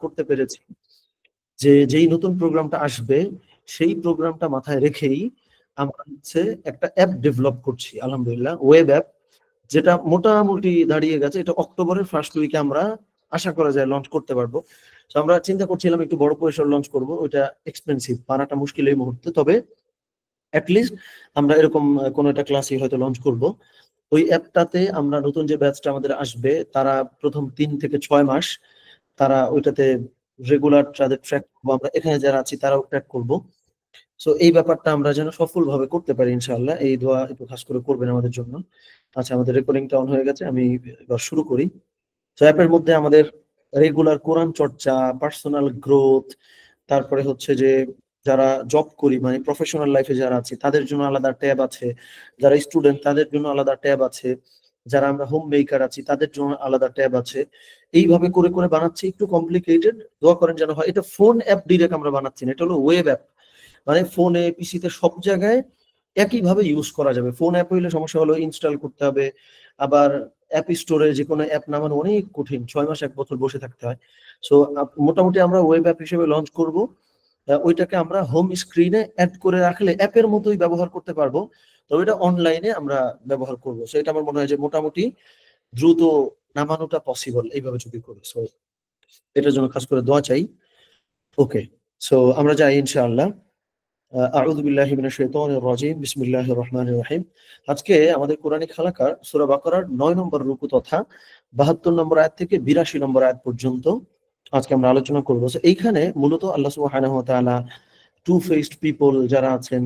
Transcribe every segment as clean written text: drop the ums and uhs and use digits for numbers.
করতে পেরেছি যে যেই নতুন প্রোগ্রামটা আসবে সেই প্রোগ্রামটা মাথায় রেখেই আমরা হচ্ছে একটা অ্যাপ ডেভেলপ করছি, আলহামদুলিল্লাহ, ওয়েব অ্যাপ, যেটা মোটামুটি দাঁড়িয়ে গেছে। এটা অক্টোবরের ফার্স্ট উইকে আমরা আশা করা যায় লঞ্চ করতে পারবো। তো আমরা চিন্তা করছিলাম একটু বড় পরিসর লঞ্চ করব, ওইটা এক্সপেন্সিভ, পারাটা মুশকিল এই মুহূর্তে, তবে অ্যাটলিস্ট আমরা এরকম কোনো একটা ক্লাসই হয়তো লঞ্চ করব। ওই অ্যাপটাতে আমরা নতুন যে ব্যাচটা আমাদের আসবে তারা প্রথম 3 থেকে 6 মাস তারা ওইটাতে রেগুলার তাদের ট্র্যাক করবো, আমরা এখানে যারা আছি তারাও ট্র্যাক করব। সো এই ব্যাপারটা আমরা যেন সফলভাবে করতে পারি ইনশাআল্লাহ, এই দোয়া একটু খাস করে করবেন আমাদের জন্য। আচ্ছা, আমাদের রেকর্ডিংটা অন হয়ে গেছে, আমি এবার শুরু করি। তো অ্যাপের মধ্যে আমাদের রেগুলার কোরআন চর্চা, পার্সোনাল গ্রোথ, তারপরে হচ্ছে যে যারা জব করি মানে প্রফেশনাল লাইফে যারা আছে তাদের জন্য আলাদা ট্যাব আছে, যারা স্টুডেন্ট তাদের জন্য আলাদা ট্যাব আছে, যারা আমরা হোম মেকার আছি তাদের জন্য আলাদা ট্যাব আছে। এইভাবে করে করে বানাচ্ছি, একটু কমপ্লিকেটেড, দোয়া করেন যেন হয়। এটা ফোন অ্যাপ ডিরেক্ট আমরা বানাচ্ছি না, এটা হলো ওয়েব অ্যাপ, মানে ফোনে পিসিতে সব জায়গায় একইভাবে ইউজ করা যাবে। ফোন অ্যাপ হইলে সমস্যা হলো ইনস্টল করতে হবে, আবার অ্যাপ স্টোরে যে কোনো অ্যাপ নামানো অনেক কঠিন, 6 মাস 1 বছর বসে থাকতে হয়। সো মোটামুটি আমরা ওয়েব অ্যাপ হিসেবে লঞ্চ করব। ওইটাকে আমরা হোম স্ক্রিনে অ্যাড করে রাখলে অ্যাপের মতোই ব্যবহার করতে পারবো, তবে এটা অনলাইনে আমরা ব্যবহার করব। সো এটা আমার মনে হয় যে মোটামুটি দ্রুত নামানোটা পসিবল এইভাবে যদি করি। সো এটার জন্য খাস করে দোয়া চাই। ওকে, সো আমরা যাই ইনশাআল্লাহ। আউযু বিল্লাহি মিনাশ শাইতানির রাজীম, বিসমিল্লাহির রহমানির রহিম। আজকে আমাদের কোরআনিক হালাকার সূরা বাকারার 9 নম্বর রুকু তথা 72 নম্বর আয়াত থেকে 82 নম্বর আয়াত পর্যন্ত আজকে আমরা আলোচনা করব। সো এইখানে মূলত আল্লাহ সুবহানাহু ওয়া তাআলা টু ফেসড পিপল যারা আছেন,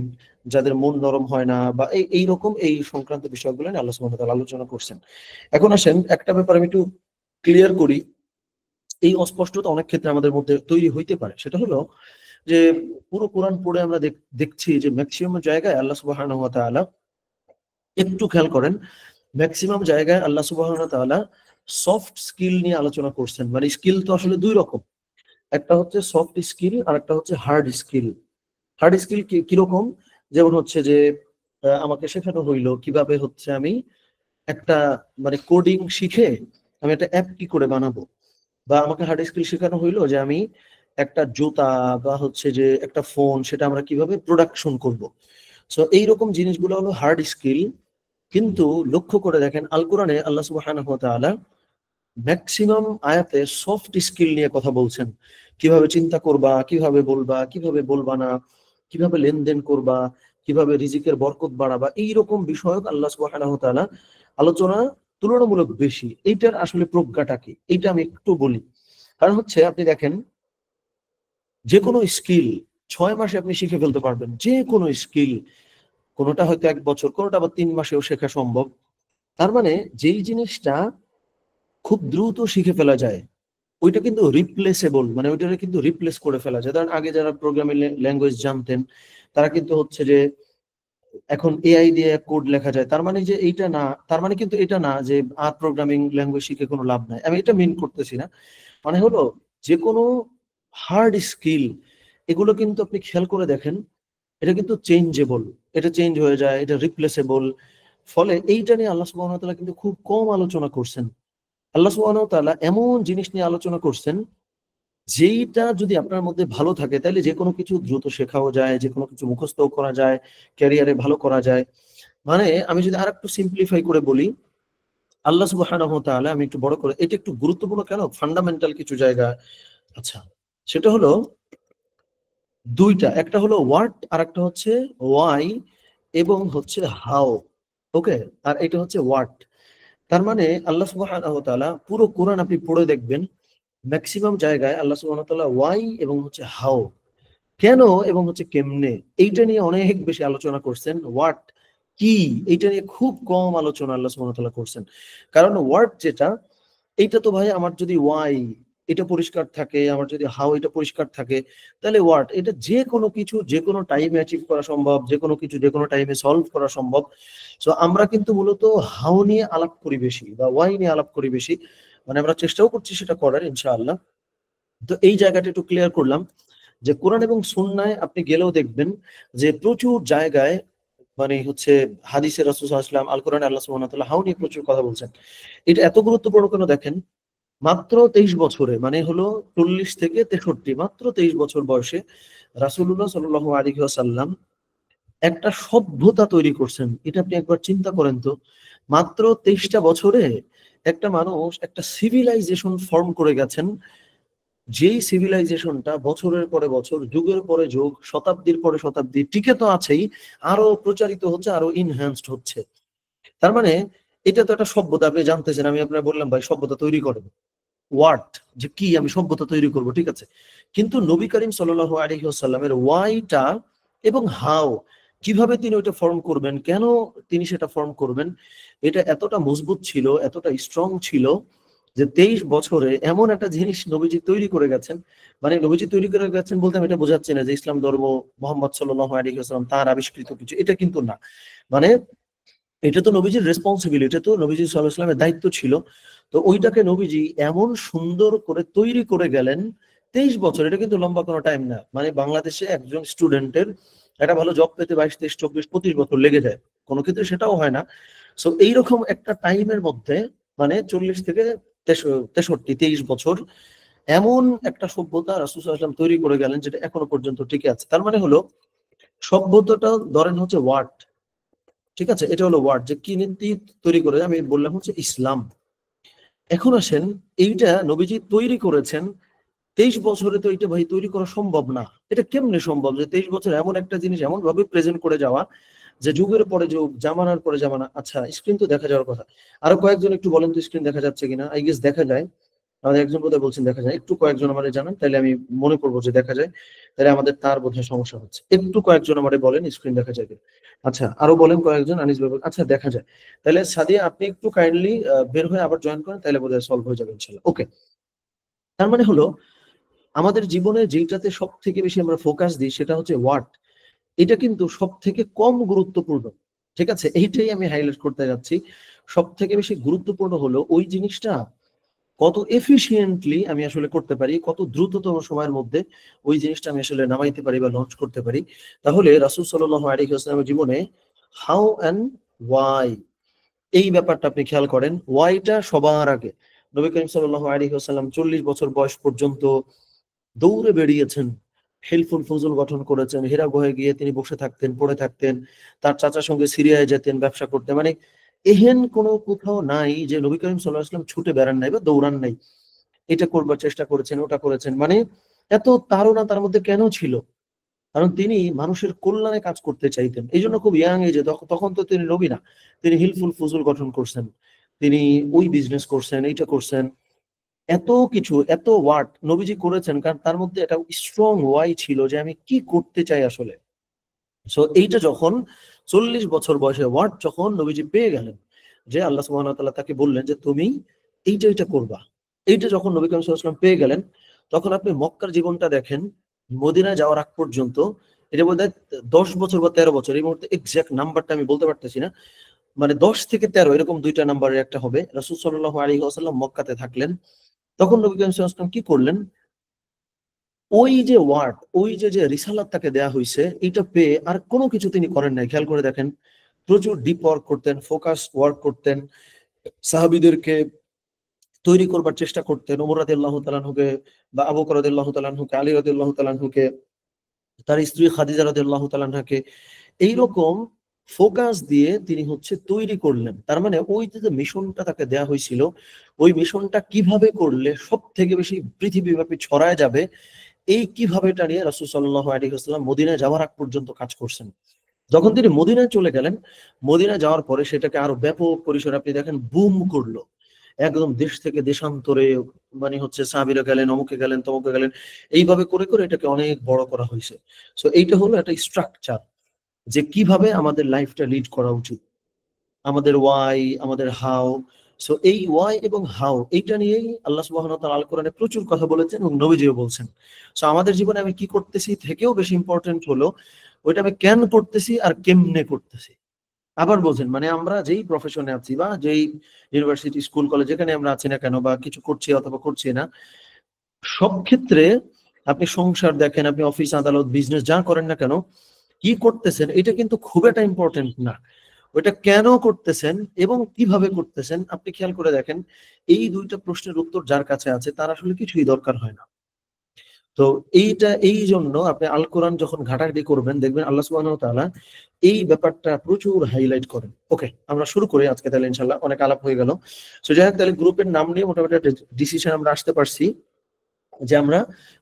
যাদের মন নরম হয় না বা এইরকম এই সংক্রান্ত বিষয়গুলো নিয়ে আল্লাহ সুবহানাহু ওয়া তাআলা আলোচনা করছেন। এখন আসেন একটা ব্যাপার আমি একটু ক্লিয়ার করি। এই অস্পষ্টতা অনেক ক্ষেত্রে আমাদের মধ্যে তৈরি হইতে পারে, সেটা হলো যে পুরো কোরআন পড়ে আমরা দেখছি যে ম্যাক্সিমাম জায়গায় আল্লাহ সুবহানাহু ওয়া তাআলা, একটু খেয়াল করেন, ম্যাক্সিমাম জায়গায় আল্লাহ সুবহানাহু ওয়া তাআলা সফট স্কিল নিয়ে আলোচনা করছেন। মানে স্কিল তো আসলে দুই রকম, একটা হচ্ছে সফট স্কিল আর একটা হচ্ছে হার্ড স্কিল। হার্ড স্কিল কিরকম? যেমন হচ্ছে যে আমাকে শেখানো হইলো কিভাবে হচ্ছে আমি একটা মানে কোডিং শিখে আমি একটা অ্যাপ কি করে বানাবো, বা আমাকে হার্ড স্কিল শেখানো হইলো যে আমি একটা জুতা বা হচ্ছে যে একটা ফোন সেটা আমরা কিভাবে প্রোডাকশন করব। সো এইরকম জিনিসগুলো হলো হার্ড স্কিল। কিন্তু লক্ষ্য করে দেখেন আল কোরআনে আল্লাহ সুবহানাহু ওয়া তাআলা ম্যাক্সিমাম আয়াতে সফট স্কিল নিয়ে কথা বলছেন। কিভাবে চিন্তা করবা, কিভাবে বলবা, কিভাবে বলবা না, কিভাবে লেনদেন করবা, কিভাবে রিজিকের বরকত বাড়াবা, এইরকম বিষয়ক আল্লাহ সুবহানাহু ওয়া তাআলা আলোচনা তুলনামূলক বেশি। এইটার আসলে প্রজ্ঞাটা কি এইটা আমি একটু বলি। কারণ হচ্ছে আপনি দেখেন যে কোনো স্কিল 6 মাসে আপনি শিখে ফেলতে পারবেন, যে কোনো স্কিল। কোনোটা হয়তো 1 বছর, কোনোটা আবার 3 মাসেও শেখা সম্ভব। তার মানে যেই জিনিসটা খুব দ্রুত শিখে ফেলা যায় ওইটা কিন্তু রিপ্লেসেবল, মানে ওইটা কিন্তু রিপ্লেস করে ফেলা যায়। ধরেন আগে যারা প্রোগ্রামিং ল্যাঙ্গুয়েজ জানতেন তারা কিন্তু হচ্ছে যে এখন এআই দিয়ে কোড লেখা যায়, তার মানে যে এইটা না, তার মানে কিন্তু এটা না যে আর প্রোগ্রামিং ল্যাঙ্গুয়েজ শিখে কোনো লাভ নাই, আমি এটা মিন করতেছি না। মানে হলো যে কোনো হার্ড স্কিল এগুলো কিন্তু আপনি খেয়াল করে দেখেন এটা কিন্তু চেঞ্জেবল, এটা চেঞ্জ হয়ে যায়, এটা রিপ্লেসেবল। ফলে এইটা নিয়ে আল্লাহ সুবহানাহু ওয়া তাআলা কিন্তু খুব কম আলোচনা করছেন। আল্লাহ সুবহানাহু ওয়া তাআলা এমন জিনিস নিয়ে আলোচনা করছেন যেইটা যদি আপনার মধ্যে ভালো থাকে তাহলে যে কোনো কিছু দ্রুত শেখাও যায়, যে কোনো কিছু মুখস্থ করা যায়, ক্যারিয়ারে ভালো করা যায়। মানে আমি যদি আর একটু সিম্পলিফাই করে বলি, আল্লাহ সুবহানাহু ওয়া তাআলা, আমি একটু বড় করে, এটা একটু গুরুত্বপূর্ণ কেন, ফান্ডামেন্টাল কিছু জায়গা। আচ্ছা, সেটা হলো দুইটা, একটা হলো হোয়াট আর একটা হচ্ছে ওয়াই এবং হচ্ছে হাউ। ওকে, আর এটা হচ্ছে হোয়াট। তার মানে আল্লাহ সুবহানাহু ওয়া তাআলা পুরো কোরআন আপনি পড়ে দেখবেন ম্যাক্সিমাম জায়গায় আল্লাহ সুবহানাহু ওয়া তাআলা ওয়াই এবং হচ্ছে হাউ, কেন এবং হচ্ছে কেমনে, এইটা নিয়ে অনেক বেশি আলোচনা করছেন। হোয়াট কি, এইটা নিয়ে খুব কম আলোচনা আল্লাহ সুবহানাহু ওয়া তাআলা করছেন। কারণ হোয়াট যেটা, এইটা তো ভাই আমার যদি ওয়াই এটা পরিষ্কার থাকে, আমার যদি হাউ এটা পরিষ্কার থাকে, তাহলে হোয়াট এটা যে কোনো কিছু যে কোনো টাইমে অ্যাচিভ করা সম্ভব, যে কোনো কিছু যে কোনো টাইমে সলভ করা সম্ভব। সো আমরা কিন্তু মূলত হাউ নিয়ে আলাপ করি বেশি বা ওয়াই নিয়ে আলাপ করি বেশি, মানে আমরা চেষ্টাও করছি সেটা করার ইনশাআল্লাহ। তো এই জায়গাটা একটু ক্লিয়ার করলাম যে কোরআন এবং সুন্নায় আপনি গেলেও দেখবেন যে প্রচুর জায়গায় মানে হচ্ছে হাদিসে রাসূল সাল্লাল্লাহু আলাইহি ওয়াসাল্লাম, আল কোরআনে আল্লাহ সুবহানাহু ওয়া তাআলা হাউ নিয়ে প্রচুর কথা বলছেন। এটা এত গুরুত্বপূর্ণ কেন দেখেন, মাত্র 23 বছরে, মানে হলো 40 থেকে 63, মাত্র 23 বছর বয়সে রাসূলুল্লাহ সাল্লাল্লাহু আলাইহি ওয়াসাল্লাম একটা সভ্যতা তৈরি করছেন। এটা আপনি একবার চিন্তা করেন তো। মাত্র 23টা বছরে একটা মানুষ একটা সিভিলাইজেশন ফর্ম করে গেছেন, যেই সিভিলাইজেশনটা বছরের পরে বছর, যুগের পরে যুগ, শতাব্দীর পরে শতাব্দী টিকে তো আছেই, আরো প্রচারিত হচ্ছে, আরো ইনহ্যান্সড হচ্ছে। তার মানে এটা তো একটা সভ্যতা। আপনি জানতেছেন, আমি আপনার বললাম ভাই সভ্যতা তৈরি করেন, হোয়াট, যে কি আমি সভ্যতা তৈরি করব, ঠিক আছে। কিন্তু নবী করিম সাল্লাল্লাহু আলাইহি ওয়াসাল্লামের ওয়াইটা এবং হাউ, কিভাবে তিনি ওইটা ফর্ম করবেন, কেন তিনি সেটা ফর্ম করবেন, এটা এতটা মজবুত ছিল, এতটা স্ট্রং ছিল যে 23 বছরে এমন একটা জিনিস নবীজি তৈরি করে গেছেন। মানে নবীজি তৈরি করে গেছেন বলতে আমি এটা বোঝাচ্ছি না যে ইসলাম ধর্ম মুহাম্মদ সাল্লাল্লাহু আলাইহি ওয়াসাল্লাম তার আবিষ্কৃত কিছু, এটা কিন্তু না। মানে এটা তো নবীজির রেসপন্সিবিলিটি, এটা তো নবীজি সাল্লাল্লাহু আলাইহি ওয়াসাল্লামের দায়িত্ব ছিল। তো ওইটাকে নবীজি এমন সুন্দর করে তৈরি করে গেলেন 23 বছর। এটা কিন্তু লম্বা কোনো টাইম না। মানে বাংলাদেশে একজন স্টুডেন্টের একটা ভালো জব পেতে 22, 23, 24, 25 বছর লেগে যায়, কোনো ক্ষেত্রে সেটাও হয় না। সো এইরকম একটা টাইমের মধ্যে, মানে 40 থেকে 63, 23 বছর এমন একটা সভ্যতা রাসূল সাল্লাল্লাহু আলাইহি ওয়াসাল্লাম তৈরি করে গেলেন, যেটা এখনো পর্যন্ত টিকে আছে। তার মানে হলো সভ্যতাটা ধরেন হচ্ছে ওয়ার্ড, ঠিক আছে, এটা হলো ওয়ার্ড, যে কি নীতি তৈরি করে আমি বললাম হচ্ছে ইসলাম। এখন আসেন, এইটা নবীজি তৈরি করেছেন 23 বছরে, তো এটা ভাই তৈরি করা সম্ভব না। এটা কেমনে সম্ভব যে 23 বছর এমন একটা জিনিস এমন ভাবে প্রেজেন্ট করে যাওয়া, যে যুগের পরে যুগ, জামানার পরে জামানা। আচ্ছা, স্ক্রিন তো দেখা যাওয়ার কথা। আরো কয়েকজন একটু বলেন তো স্ক্রিন দেখা যাচ্ছে কিনা। আই গেস দেখা যায়। আমাদের একজন বোধহয় বলছেন দেখা যায়, একটু কয়েকজন আমাদের জানান, তাহলে আমি মনে করবো যে দেখা যায়। তাহলে আমাদের তার বোধহয় সমস্যা হচ্ছে। একটু কয়েকজন আমাদের বলেন স্ক্রিন দেখা যায় কিনা। আচ্ছা, আরো বলেন কয়েকজন। আনিস ভাই আচ্ছা দেখা যায়। তাহলে সাদিয়া আপনি একটু কাইন্ডলি বের হয়ে আবার জয়েন করেন, তাহলে বোধহয় সলভ হয়ে যাবে ইনশাআল্লাহ। ওকে। তার মানে হলো আমাদের জীবনে যেটাতে সব থেকে বেশি আমরা ফোকাস দিই সেটা হচ্ছে হোয়াট। এটা কিন্তু সব থেকে কম গুরুত্বপূর্ণ, ঠিক আছে। এইটাই আমি হাইলাইট করতে যাচ্ছি। সব থেকে বেশি গুরুত্বপূর্ণ হলো ওই জিনিসটা কত এফিশিয়েন্টলি আমি আসলে করতে পারি, কত দ্রুততম সময়ের মধ্যে ওই জিনিসটা আমি আসলে নামাইতে পারি বা লঞ্চ করতে পারি। তাহলে রাসূল সাল্লাল্লাহু আলাইহি ওয়াসাল্লামের জীবনে হাউ এন্ড ওয়াই, এই ব্যাপারটা আপনি খেয়াল করেন। ওয়াইটা সবার আগে। নবী করিম সাল্লাল্লাহু আলাইহি ওয়াসাল্লাম 40 বছর বয়স পর্যন্ত দৌড়ে বেরিয়েছেন, হেলফুল ফজল গঠন করেছেন, হীরা গুহায় গিয়ে তিনি বসে থাকতেন, পড়ে থাকতেন, তার চাচার সঙ্গে সিরিয়ায় যেতেন, ব্যবসা করতেন। মানে এহেন কোনো কোথাও নাই যে নবী করিম সাল্লাল্লাহু আলাইহি ওয়াসাল্লাম ছুটে বেড়ান নাই বা দৌড়ান নাই। এটা করবার চেষ্টা করেছেন, ওটা করেছেন। মানে এত তাড়না তার মধ্যে কেন ছিল? কারণ তিনি মানুষের কল্যাণে কাজ করতে চাইতেন। এই জন্য খুব ইয়াং এজে, তখন তো তিনি নবী না, তিনি হিলফুল ফুজুল গঠন করছেন, তিনি ওই বিজনেস করছেন, এইটা করছেন, এত কিছু, এত ওয়ার্ক নবীজি করেছেন। কারণ তার মধ্যে একটা স্ট্রং ওয়াই ছিল যে আমি কি করতে চাই আসলে। সো এইটা যখন 40 বছর বয়সে ওয়ার্ড যখন নবীজি পেয়ে গেলেন, যে আল্লাহ সুবহানাহু ওয়া তাআলা তাকে বললেন যে তুমি এইটা করবা, এইটা যখন নবী করিম সাল্লাল্লাহু আলাইহি ওয়াসাল্লাম পেয়ে গেলেন, তখন আপনি মক্কার জীবনটা দেখেন, মদিনায় যাওয়ার আগ পর্যন্ত, এটা বোধহয় 10 বছর বা 13 বছর, এই মুহূর্তে এক্সাক্ট নাম্বারটা আমি বলতে পারতেছি না, মানে 10 থেকে 13 এরকম দুইটা নাম্বারের একটা হবে। রাসূল সাল্লাল্লাহু আলাইহি ওয়াসাল্লাম মক্কাতে থাকলেন। তখন নবী করিম সাল্লাল্লাহু আলাইহি ওয়াসাল্লাম কি করলেন, ওই যে ওয়ার্ড, ওই যে রিসালাত তাকে দেয়া হইছে, এটা পেয়ে আর কোনো কিছু তিনি করেন নাই। খেয়াল করে দেখেন, প্রচুর ডিপ ওয়ার্ক করতেন, ফোকাস ওয়ার্ক করতেন, সাহাবীদেরকে তৈরি করবার চেষ্টা করতেন। ওমর রাদিয়াল্লাহু তাআলা আনহুকে বা আবু বকর রাদিয়াল্লাহু তাআলা আনহুকে, আলী রাদিয়াল্লাহু তাআলা আনহুকে, তার স্ত্রী খাদিজা রাদিয়াল্লাহু তাআলা আনহাকে এইরকম ফোকাস দিয়ে তিনি হচ্ছে তৈরি করলেন। তার মানে ওই যে মিশনটা তাকে দেয়া হয়েছিল, ওই মিশনটা কিভাবে করলে সব থেকে বেশি পৃথিবীব্যাপী ছড়ায় যাবে, এই কিভাবে এটা নিয়ে রাসূল সাল্লাল্লাহু আলাইহি ওয়াসাল্লাম মদিনায় যাওয়ার আগ পর্যন্ত কাজ করছেন। যখন তিনি মদিনায় চলে গেলেন, মদিনায় যাওয়ার পরে সেটাকে আরো ব্যাপক পরিসরে আপনি দেখেন বুম করলো। একদম দেশ থেকে দেশান্তরে, মানে হচ্ছে সাহাবীরা গেলেন, অমুকে গেলেন, তমুকে গেলেন। এইভাবে করে করে এটাকে অনেক বড় করা হয়েছে। সো এইটা হলো একটা স্ট্রাকচার, যে কিভাবে আমাদের লাইফটা লিড করা উচিত। আমাদের ওয়াই, আমাদের হাউ। সো এই ওয়াই এবং হাউ এইটা নিয়েই আল্লাহ সুবহানাহু ওয়া তাআলা আল কোরআনে প্রচুর কথা বলেছেন এবং নবীজিও বলছেন। সো আমাদের জীবনে আমি কি করতেছি থেকেও বেশি ইম্পর্টেন্ট হলো ওইটা আমি কেন করতেছি আর কেমনে করতেছি। আবার বোঝেন, মানে আমরা যেই প্রফেশনে আছি বা যেই ইউনিভার্সিটি, স্কুল, কলেজ যেখানে আমরা আছি না কেন, বা কিছু করছি অথবা করছি না, সব ক্ষেত্রে আপনি সংসার দেখেন, আপনি অফিস, আদালত, বিজনেস যা করেন না কেন, কি করতেছেন এটা কিন্তু খুব একটা ইম্পর্টেন্ট না। ওইটা কেন করতেছেন এবং কিভাবে করতেছেন আপনি খেয়াল করে দেখেন, এই দুইটা প্রশ্নের উত্তর যার কাছে আছে তার আসলে কিছুই দরকার হয় না। তো এই জন্য আপনি আল কোরআন যখন ঘাটাঘাটি করবেন দেখবেন আল্লাহ সুবহানাহু ওয়া তাআলা এই ব্যাপারটা প্রচুর হাইলাইট করেন। ওকে, আমরা শুরু করি আজকে তাহলে ইনশাআল্লাহ, অনেক আলাপ হয়ে গেল। সো যাই হোক, তাহলে গ্রুপের নাম নিয়ে মোটামুটি একটা ডিসিশন আমরা আসতে পারছি যে আমরা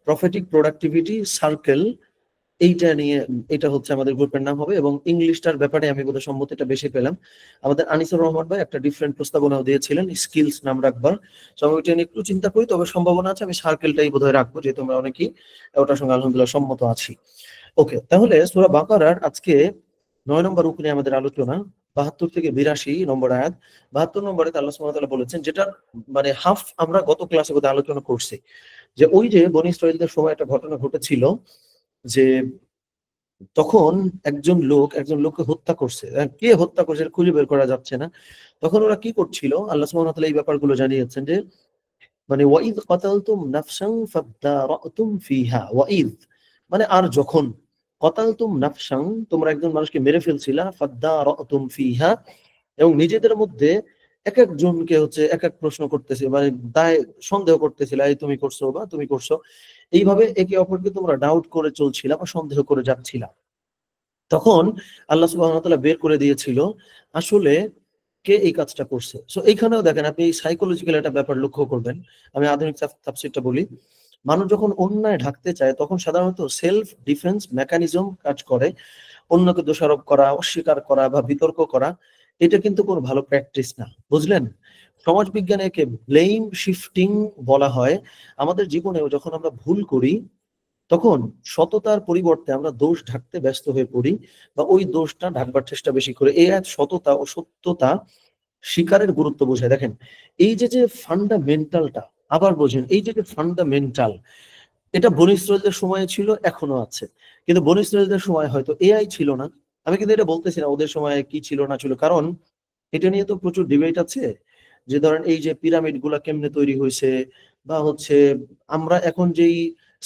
প্রফেটিক প্রোডাক্টিভিটি সার্কেল এইটা নিয়ে, এটা হচ্ছে আমাদের গ্রুপের নাম হবে। এবং ইংলিশটার ব্যাপারে আমি বোধহয় সম্মতিটা বেশি পেলাম। আমাদের আনিসুর রহমান ভাই একটা ডিফারেন্ট প্রস্তাবনাও দিয়েছিলেন, স্কিলস নাম রাখবার। সো আমি ওইটা নিয়ে একটু চিন্তা করি, তবে সম্ভাবনা আছে আমি সার্কেলটাই বোধহয় রাখবো, যেহেতু আমরা অনেকেই ওটার সঙ্গে আলহামদুলিল্লাহ সম্মত আছি। ওকে, তাহলে সূরা বাকারার আজকে 9 নম্বর রুকনে আমাদের আলোচনা, 72 থেকে 82 নম্বর আয়াত। 72 নম্বরে আল্লাহ সুবহানাহু ওয়া তাআলা বলেছেন, যেটা মানে হাফ আমরা গত ক্লাসে বোধহয় আলোচনা করছি, যে ওই যে বনী ইসরাঈলদের সময় একটা ঘটনা ঘটেছিল যে তখন একজন লোককে হত্যা করছে। কে হত্যা করছে এটা খুঁজে বের করা যাচ্ছে না। তখন ওরা কি করছিল, আল্লাহ সুবহানাহু ওয়া তাআলা এই ব্যাপারগুলো জানিয়েছেন যে মানে ওয়াইদ কাতালতুম নাফসান ফাদারাতুম ফিহা, ওয়াইদ মানে আর যখন, কাতালতুম নাফসান তোমরা একজন মানুষকে মেরে ফেলছিলা, ফাদারাতুম ফিহা এবং নিজেদের মধ্যে এক একজনকে হচ্ছে এক এক প্রশ্ন করতেছে, মানে দায় সন্দেহ করতেছিল, এই তুমি করছো বা তুমি করছো, এইভাবে একে অপরকে তোমরা ডাউট করে চলছিলা বা সন্দেহ করে যাচ্ছিলা। তখন আল্লাহ সুবহানাহু ওয়া তাআলা বের করে দিয়েছিল আসলে কে এই কাজটা করছে। সো এইখানেও দেখেন আপনি সাইকোলজিক্যাল একটা ব্যাপার লক্ষ্য করবেন। আমি আধুনিক তাফসীরটা বলি। মানুষ যখন অন্যায় ঢাকতে চায় তখন সাধারণত সেলফ ডিফেন্স মেকানিজম কাজ করে। অন্যকে দোষারোপ করা, অস্বীকার করা বা বিতর্ক করা, এটা কিন্তু কোনো ভালো প্র্যাকটিস না, বুঝলেন? সমাজ বিজ্ঞানে একে ব্লেম শিফটিং বলা হয়। আমাদের জীবনেও যখন আমরা ভুল করি তখন সততার পরিবর্তে আমরা দোষ ঢাকতে ব্যস্ত হয়ে পড়ি বা ওই দোষটা ঢাকবার চেষ্টা বেশি করে। এই এক সততা ও সত্যতা স্বীকারের গুরুত্ব বোঝায়। দেখেন এই যে ফান্ডামেন্টালটা, আবার বোঝেন এই যে ফান্ডামেন্টাল, এটা বনী ইসরাঈলদের সময়ে ছিল, এখনো আছে। কিন্তু বনী ইসরাঈলদের সময় হয়তো এআই ছিল না। আমি কিন্তু এটা বলতেছি না ওদের সময় কি ছিল না ছিল, কারণ এটা নিয়ে তো প্রচুর ডিবেট আছে। যে ধরেন এই যে পিরামিড গুলা কেমনে তৈরি হয়েছে, বা হচ্ছে আমরা এখন যেই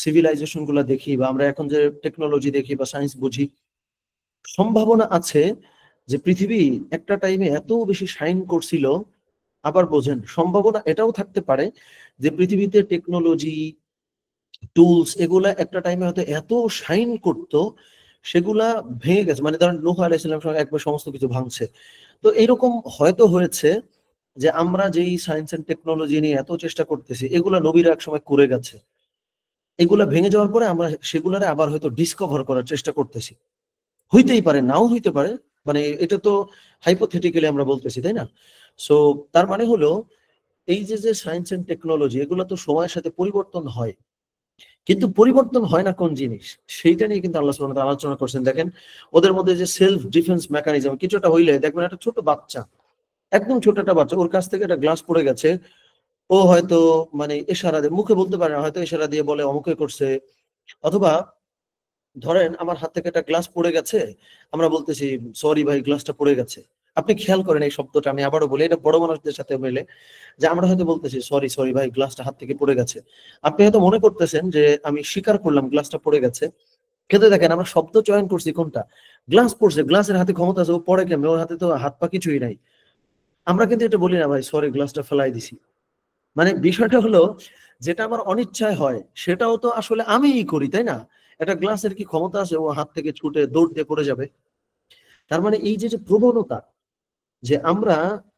সিভিলাইজেশন গুলা দেখি বা আমরা এখন যে টেকনোলজি দেখি বা সায়েন্স বুঝি, সম্ভাবনা আছে যে পৃথিবী একটা টাইমে এত বেশি শাইন করছিল। আবার বোঝেন সম্ভাবনা এটাও থাকতে পারে যে পৃথিবীতে টেকনোলজি টুলস এগুলা একটা টাইমে হয়তো এত শাইন করতো, সেগুলা ভেঙে গেছে। মানে ধরেন নূহ আলাইহিস সালামের সময় একবার সমস্ত কিছু ভাঙছে। তো এরকম হয়তো হয়েছে যে আমরা যেই সায়েন্স এন্ড টেকনোলজি নিয়ে এত চেষ্টা করতেছি, এগুলা নবীরা এক সময় করে গেছে। এগুলা ভেঙে যাওয়ার পরে আমরা সেগুলারে আবার হয়তো ডিসকভার করার চেষ্টা করতেছি। হইতেই পারে, নাও হইতে পারে। মানে এটা তো হাইপোথেটিক্যালি আমরা বলতেছি, তাই না? সো তার মানে হলো এই যে সায়েন্স এন্ড টেকনোলজি এগুলো তো সময়ের সাথে পরিবর্তন হয়, কিন্তু পরিবর্তন হয় না কোন জিনিস, সেইটা নিয়ে কিন্তু আল্লাহ সুবহানাহু ওয়া তাআলা আলোচনা করছেন। দেখেন ওদের মধ্যে যে সেলফ ডিফেন্স মেকানিজম, কিছুটা হইলে দেখবেন একটা ছোট বাচ্চা, একদম ছোট একটা বাচ্চা, ওর কাছ থেকে একটা গ্লাস পড়ে গেছে, ও হয়তো মানে ইশারা দিয়ে, মুখে বলতে পারে না, হয়তো ইশারা দিয়ে বলে অমুকে করছে। অথবা ধরেন আমার হাত থেকে একটা গ্লাস পড়ে গেছে, আমরা বলতেছি সরি ভাই গ্লাসটা পড়ে গেছে। আপনি খেয়াল করেন এই শব্দটা, আমি আবারও বলি, এটা বড় মানুষদের সাথে মেলে, যে আমরা হয়তো বলতেছি সরি সরি ভাই গ্লাসটা হাত থেকে পড়ে গেছে। আপনি হয়তো মনে করতেছেন যে আমি স্বীকার করলাম গ্লাসটা পড়ে গেছে, কিন্তু দেখেন আমরা শব্দ চয়ন করছি কোনটা, গ্লাস পড়ছে, গ্লাসের হাতে ক্ষমতা আছে, ও পড়ে কেমনে, ওর হাতে তো হাত পা কিছুই নাই। আমরা কিন্তু এটা বলি না ভাই সরি গ্লাসটা ফেলাই দিছি। মানে বিষয়টা হলো যেটা আমার অনিচ্ছায় হয় সেটাও তো আসলে আমিই করি, তাই না? একটা গ্লাসের কি ক্ষমতা আছে ও হাত থেকে ছুটে দৌড় দিয়ে পড়ে যাবে? তার মানে এই যে প্রবণতা, যে আমরা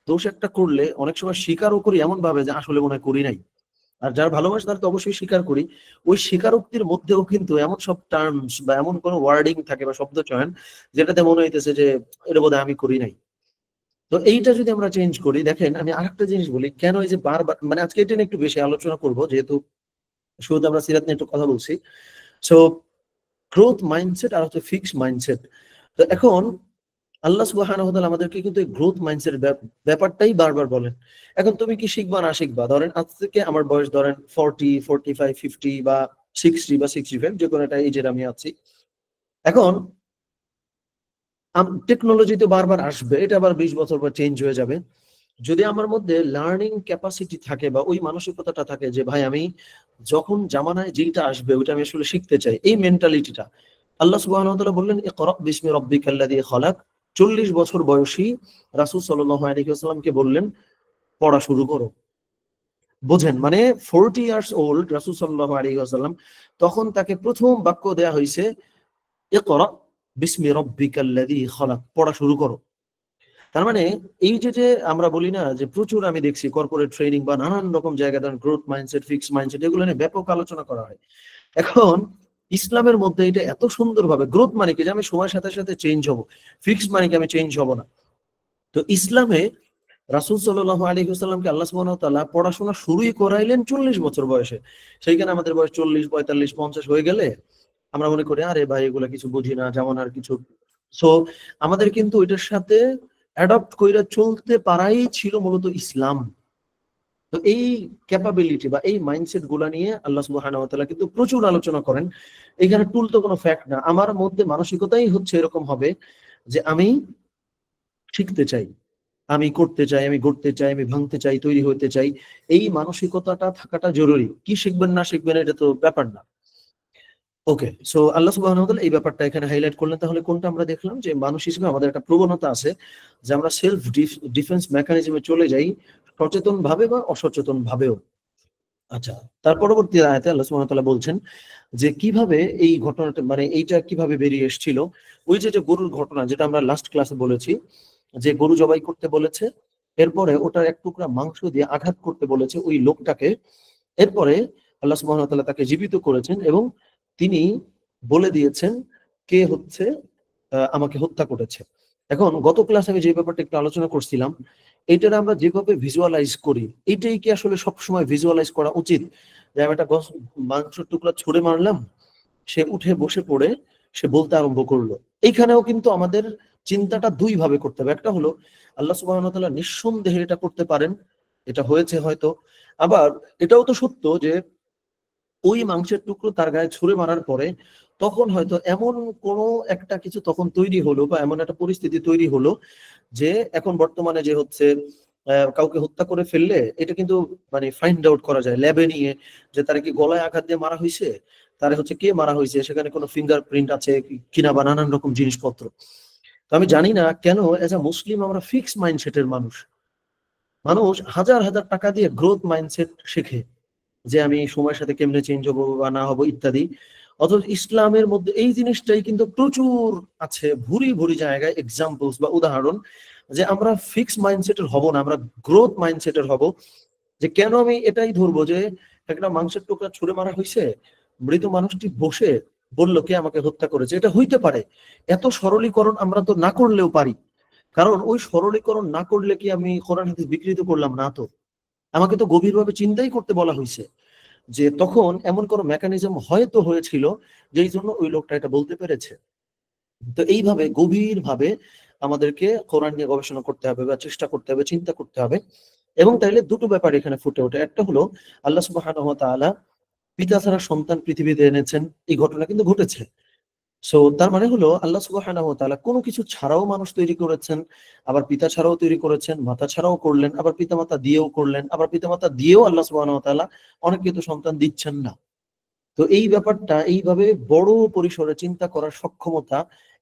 দোষ একটা করলে অনেক সময় স্বীকারও করি এমন ভাবে যে আসলে মনে হয় করি নাই। আর যারা ভালোবাসে তারা তো অবশ্যই স্বীকার করি। ওই স্বীকারোক্তির মধ্যেও কিন্তু এমন সব টার্মস বা এমন কোন ওয়ার্ডিং থাকে বা শব্দ চয়ন যেটাতে মনে হইতেছে যে এটা বোধহয় আমি করি নাই। তো এইটা যদি আমরা চেঞ্জ করি, দেখেন আমি আরেকটা জিনিস বলি, কেন এই যে বারবার, মানে আজকে এটা নিয়ে একটু বেশি আলোচনা করব যেহেতু শুরুতে আমরা সিরাত নিয়ে একটু কথা বলছি। সো গ্রোথ মাইন্ডসেট আর হচ্ছে ফিক্সড মাইন্ডসেট। তো এখন আল্লাহ সুবহানাহু ওয়া তাআলা আমাদেরকে কিন্তু এই গ্রোথ মাইন্ডসেট ব্যাপারটাই বারবার বলেন। এখন তুমি কি শিখবা না শিখবা, ধরেন আজ থেকে আমার বয়স ধরেন 40, 45, 50 বা 60 বা 65, যে কোনো একটা এজের আমি আছি। এখন টেকনোলজি তো বারবার আসবে, এটা আবার 20 বছর পর চেঞ্জ হয়ে যাবে। যদি আমার মধ্যে লার্নিং ক্যাপাসিটি থাকে বা ওই মানসিকতাটা থাকে যে ভাই আমি যখন জামানায় যেটা আসবে ওইটা আমি আসলে শিখতে চাই, এই মেন্টালিটিটা, আল্লাহ সুবহানাহু ওয়া তাআলা বললেন ইকরা বিসমি রাব্বিকাল্লাযী খালাক, 40 বছর বয়সী রাসূল সাল্লাল্লাহু আলাইহি ওয়াসাল্লামকে বললেন পড়া শুরু করো। বোঝেন, মানে 40 ইয়ার্স ওল্ড রাসূল সাল্লাল্লাহু আলাইহি ওয়াসাল্লাম, তখন তাকে প্রথম বাক্য দেয়া হয়েছে ইকরা বিসমি রাব্বিকাল্লাযী খালাক, পড়া শুরু করো। তার মানে এই যে আমরা বলি না যে প্রচুর আমি দেখছি কর্পোরেট ট্রেনিং বা নানান রকম জায়গায় গ্রোথ মাইন্ডসেট, ফিক্সড মাইন্ডসেট, এগুলো নিয়ে ব্যাপক আলোচনা করা হয়। এখন ইসলামের মধ্যে এটা এত সুন্দরভাবে, গ্রোথ মানে কি যে আমি সময়ের সাথে সাথে চেঞ্জ হব, ফিক্সড মানে কি আমি চেঞ্জ হব না। তো ইসলামে রাসূল সাল্লাল্লাহু আলাইহি ওয়াসাল্লামকে আল্লাহ সুবহানাহু ওয়া তাআলা পড়াশোনা শুরুই করাইলেন 40 বছর বয়সে। সেইখানে আমাদের বয়স 40, 45, 50 হয়ে গেলে আমরা মনে করি আরে ভাই এগুলা কিছু বুঝি না, যেমন আর কিছু। সো আমাদের কিন্তু ওইটার সাথে অ্যাডপ্ট কইরা চলতে পারাই ছিল মূলত ইসলাম। তো এই ক্যাপাবিলিটি বা এই মাইন্ডসেট গুলা নিয়ে আল্লাহ সুবহানাহু ওয়া তাআলা কিন্তু প্রচুর আলোচনা করেন। এখানে টুল তো কোনো ফ্যাক্ট না, আমার মধ্যে মানসিকতাই হচ্ছে এরকম হবে যে আমি শিখতে চাই, আমি করতে চাই, আমি গড়তে চাই, আমি ভাঙতে চাই, তৈরি হতে চাই। এই মানসিকতাটা থাকাটা জরুরি। কি শিখবেন না শিখবেন এটা তো ব্যাপার না। ওকে, সো আল্লাহ সুবহানাহু ওয়া তাআলা এই ব্যাপারটা এখানে হাইলাইট করলেন। তাহলে কোনটা আমরা দেখলাম যে মানুষ হিসেবে আমাদের একটা প্রবণতা আছে যে আমরা সেলফ ডিফেন্স মেকানিজমে চলে যাই, সচেতন ভাবে বা অসচেতন ভাবেও। আচ্ছা, তার পরবর্তী আয়াতে আল্লাহ সুবহানাহু ওয়া তাআলা বলছেন যে কিভাবে এই ঘটনাটা, মানে এইটা কিভাবে বেরিয়ে এসেছিল। ওই যে গরুর ঘটনা যেটা আমরা লাস্ট ক্লাসে বলেছি, যে গরু জবাই করতে বলেছে, এরপরে ওটার এক টুকরা মাংস দিয়ে আঘাত করতে বলেছে ওই লোকটাকে। এরপরে আল্লাহ সুবহানাহু ওয়া তাআলা তাকে জীবিত করেছেন এবং তিনি বলে দিয়েছেন কে হচ্ছে আমাকে হত্যা করেছে। এখন গত ক্লাসে আমি যে ব্যাপারটা একটু আলোচনা করছিলাম, এইটার আমরা যেভাবে ভিজুয়ালাইজ করি, এইটাই কি আসলে সবসময় ভিজুয়ালাইজ করা উচিত? যে আমি একটা মাংসের টুকরা ছুঁড়ে মারলাম, সে উঠে বসে পড়ে সে বলতে আরম্ভ করলো। এইখানেও কিন্তু আমাদের চিন্তাটা দুই ভাবে করতে হবে। একটা হলো আল্লাহ সুবহানাহু ওয়া তাআলা নিঃসন্দেহে এটা করতে পারেন, এটা হয়েছে হয়তো। আবার এটাও তো সত্য যে ওই মাংসের টুকরো তার গায়ে ছুঁড়ে মারার পরে তখন হয়তো এমন কোনো একটা কিছু তখন তৈরি হলো বা এমন একটা পরিস্থিতি তৈরি হলো যে এখন বর্তমানে যে হচ্ছে কাউকে হত্যা করে ফেললে এটা কিন্তু মানে ফাইন্ড আউট করা যায় ল্যাবে নিয়ে, যে তারা কি গলায় আঘাত দিয়ে মারা হয়েছে, তারা হচ্ছে কে মারা হয়েছে, সেখানে কোনো ফিঙ্গারপ্রিন্ট আছে কিনা বা নানান রকম জিনিসপত্র। তো আমি জানি না কেন এজ আ মুসলিম আমরা ফিক্স মাইন্ডসেটের মানুষ। মানুষ হাজার হাজার টাকা দিয়ে গ্রোথ মাইন্ডসেট শেখে, যে আমি সময়ের সাথে কেমনে চেঞ্জ হবো বা না হবো ইত্যাদি। অথচ ইসলামের মধ্যে এই জিনিসটাই কিন্তু প্রচুর আছে, ভুরি ভুরি জায়গায় এক্সাম্পলস বা উদাহরণ, যে আমরা ফিক্স মাইন্ডসেটের হব না, আমরা গ্রোথ মাইন্ডসেটের হব। যে কেন আমি এটাই ধরবো যে একটা মাংসের টুকরা ছুঁড়ে মারা হয়েছে, মৃত মানুষটি বসে বলল কে আমাকে হত্যা করেছে, এটা হইতে পারে। এত সরলীকরণ আমরা তো না করলেও পারি, কারণ ওই সরলীকরণ না করলে কি আমি কোরআন হাদিস বিকৃত করলাম না তো? আমাকে তো গভীরভাবে চিন্তাই করতে বলা হয়েছে যে তখন এমন কোনো মেকানিজম হয়তো হয়েছিল যেই জন্য ওই লোকটা এটা বলতে পেরেছে। তো এইভাবে গভীরভাবে আমাদেরকে কোরআন নিয়ে গবেষণা করতে হবে বা চেষ্টা করতে হবে, চিন্তা করতে হবে। এবং তাইলে দুটো ব্যাপার এখানে ফুটে ওঠে। একটা হলো আল্লাহ সুবহানাহু ওয়া তাআলা পিতা ছাড়া সন্তান পৃথিবীতে এনেছেন, এই ঘটনা কিন্তু ঘটেছে। সো তার মানে হলো আল্লাহ সুবহানাহু ওয়া তাআলা কোনো কিছু ছাড়াও মানুষ তৈরি করেছেন, আবার পিতা ছাড়াও তৈরি করেছেন, মাতা ছাড়াও করলেন, আবার পিতামাতা দিয়েও করলেন, আবার পিতামাতা দিয়েও আল্লাহ সুবহানাহু ওয়া তাআলা অনেককে তো সন্তান দিচ্ছেন না। তো এই ব্যাপারটা এইভাবে বড় পরিসরে চিন্তা করার সক্ষমতা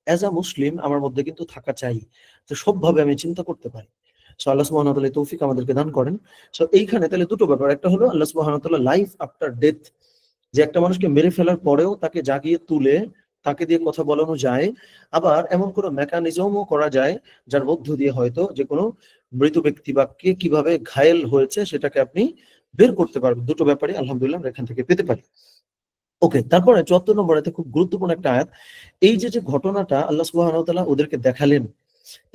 অ্যাজ আ মুসলিম আমার মধ্যে কিন্তু থাকা চাই, যে সবভাবে আমি চিন্তা করতে পারি। সো আল্লাহ সুবহানাহু ওয়া তাআলা তৌফিক আমাদেরকে দান করেন। সো এইখানে তাহলে দুটো ব্যাপার, একটা হলো আল্লাহ সুবহানাহু ওয়া তাআলা লাইফ আফটার ডেথ, যে একটা মানুষকে মেরে ফেলার পরেও তাকে জাগিয়ে তুলে তাকে দিয়ে কথা বলানো যায়। আবার এমন কোনো মেকানিজমও করা যায় যার মধ্য দিয়ে হয়তো যে কোনো মৃত ব্যক্তি বা কে কিভাবে ঘায়েল হয়েছে সেটাকে আপনি বের করতে পারবেন। দুটো ব্যাপারই আলহামদুলিল্লাহ আমরা এখান থেকে পেতে পারি। ওকে, তারপরে ৭৪ নম্বর আয়াতে খুব গুরুত্বপূর্ণ একটা আয়াত। এই যে ঘটনাটা আল্লাহ সুবহানাহু ওয়া তাআলা ওদেরকে দেখালেন,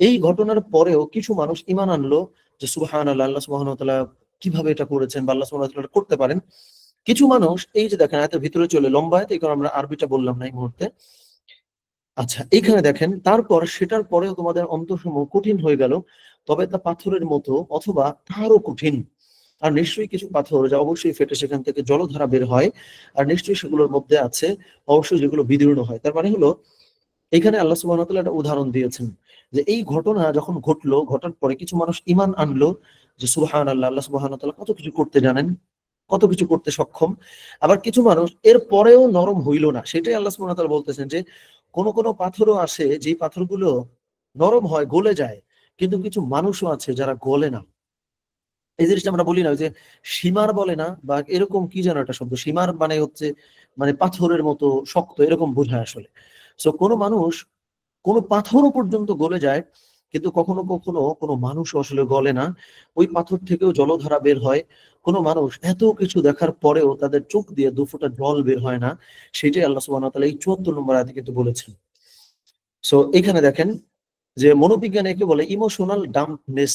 এই ঘটনার পরেও কিছু মানুষ ঈমান আনলো যে সুবহানাল্লাহ, আল্লাহ সুবহানাহু ওয়া তাআলা কিভাবে এটা করেছেন বা আল্লাহ সুবহানাহু ওয়া তাআলা করতে পারেন। কিছু মানুষ এই যে দেখেন আয়াতের ভিতরে চলে লম্বা আয়াত, এই কারণে আমরা আরবিটা বললাম না এই মুহূর্তে। আচ্ছা, এইখানে দেখেন তারপর সেটার পরেও তোমাদের অন্তরসমূহ কঠিন হয়ে গেল, তবে তা পাথরের মতো অথবা তারও কঠিন। আর নিশ্চয়ই কিছু পাথর যা অবশ্যই ফেটে সেখান থেকে জলধারা বের হয়, আর নিশ্চয়ই সেগুলোর মধ্যে আছে অবশ্যই যেগুলো বিদীর্ণ হয়। তার মানে হলো এখানে আল্লাহ সুবহানাহু ওয়া তাআলা একটা উদাহরণ দিয়েছেন যে এই ঘটনা যখন ঘটলো, ঘটার পরে কিছু মানুষ ঈমান আনলো যে সুবহানাল্লাহ, আল্লাহ সুবহানাহু ওয়া তাআলা কত কিছু করতে জানেন, কত কিছু করতে সক্ষম। আবার কিছু মানুষ এর পরেও নরম হইল না। সেটাই আল্লাহ সুবহানাহু ওয়া তাআলা বলতেছেন যে কোন কোন পাথরও আসে যেই পাথরগুলো নরম হয়, গলে যায়, কিন্তু কিছু মানুষও আছে যারা গলে না। এই জিনিসটা আমরা বলি না, ওই যে সীমার বলে না, বা এরকম কি যেন একটা শব্দ, সীমার মানে হচ্ছে মানে পাথরের মতো শক্ত, এরকম বোঝায় আসলে। সো কোনো মানুষ কোনো পাথরও পর্যন্ত গলে যায়, কিন্তু কখনো কখনো কোনো মানুষ আসলে গলে না। ওই পাথর থেকেও জলধারা বের হয়। কোনো মানুষ এত কিছু দেখার পরেও তাদের চোখ দিয়ে দুফোঁটা জল বের হয় না। সেটাই আল্লাহ সুবহানাহু ওয়া তাআলা এই ৭৪ নম্বর আয়াতে কিন্তু বলেছেন। সো এখানে দেখেন যে মনোবিজ্ঞানে একে বলে ইমোশনাল ডাম্পনেস।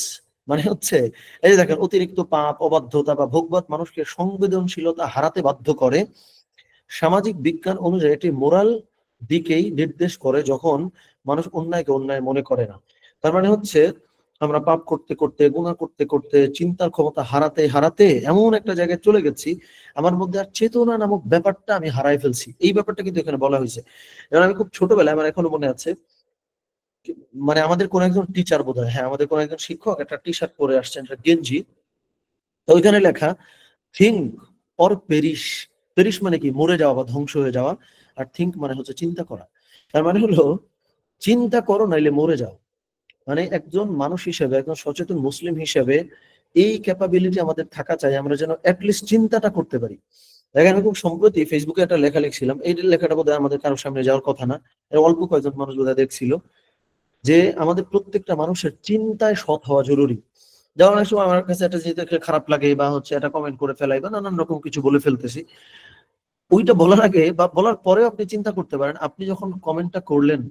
মানে হচ্ছে এই যে দেখেন, অতিরিক্ত পাপ, অবাধ্যতা বা ভোগবাদ মানুষকে সংবেদনশীলতা হারাতে বাধ্য করে। সামাজিক বিজ্ঞান অনুযায়ী এটি মোরাল দিকেই নির্দেশ করে যখন মানুষ অন্যায়কে অন্যায় মনে করে না। তার মানে হচ্ছে আমরা পাপ করতে করতে, গুনাহ করতে করতে, চিন্তার ক্ষমতা হারাতে হারাতে এমন একটা জায়গায় চলে গেছি, আমার মধ্যে আর চেতনা নামক ব্যাপারটা আমি হারাই ফেলছি। এই ব্যাপারটা কিন্তু এখানে বলা হয়েছে। যেমন আমি খুব ছোটবেলায়, আমার এখনো মনে আছে, মানে আমাদের কোন একজন টিচার বোধহয়, হ্যাঁ আমাদের কোন একজন শিক্ষক একটা টি শার্ট পরে আসছেন, একটা গেঞ্জি। তো ওইখানে লেখা থিঙ্ক অর পেরিশ। পেরিশ মানে কি? মরে যাওয়া বা ধ্বংস হয়ে যাওয়া। আর থিঙ্ক মানে হচ্ছে চিন্তা করা। তার মানে হলো চিন্তা করো নাইলে মরে যাও। মানে একজন মানুষ হিসেবে, একজন সচেতন মুসলিম হিসেবে এই ক্যাপাবিলিটি আমাদের থাকা চাই, আমরা যেন অ্যাটলিস্ট চিন্তাটা করতে পারি। দেখেন, আমি খুব সম্প্রতি ফেসবুকে একটা লেখা লিখছিলাম, এই লেখাটা বোধহয় আমাদের কারোর সামনে যাওয়ার কথা না, এর অল্প কয়েকজন মানুষ বোধহয় দেখছিল, যে আমাদের প্রত্যেকটা মানুষের চিন্তায় সৎ হওয়া জরুরি। যেমন অনেক সময় আমার কাছে একটা জিনিস দেখলে খারাপ লাগে, বা হচ্ছে একটা কমেন্ট করে ফেলাই, বা নানান রকম কিছু বলে ফেলতেছি, ওইটা বলার আগে বা বলার পরেও আপনি চিন্তা করতে পারেন, আপনি যখন কমেন্টটা করলেন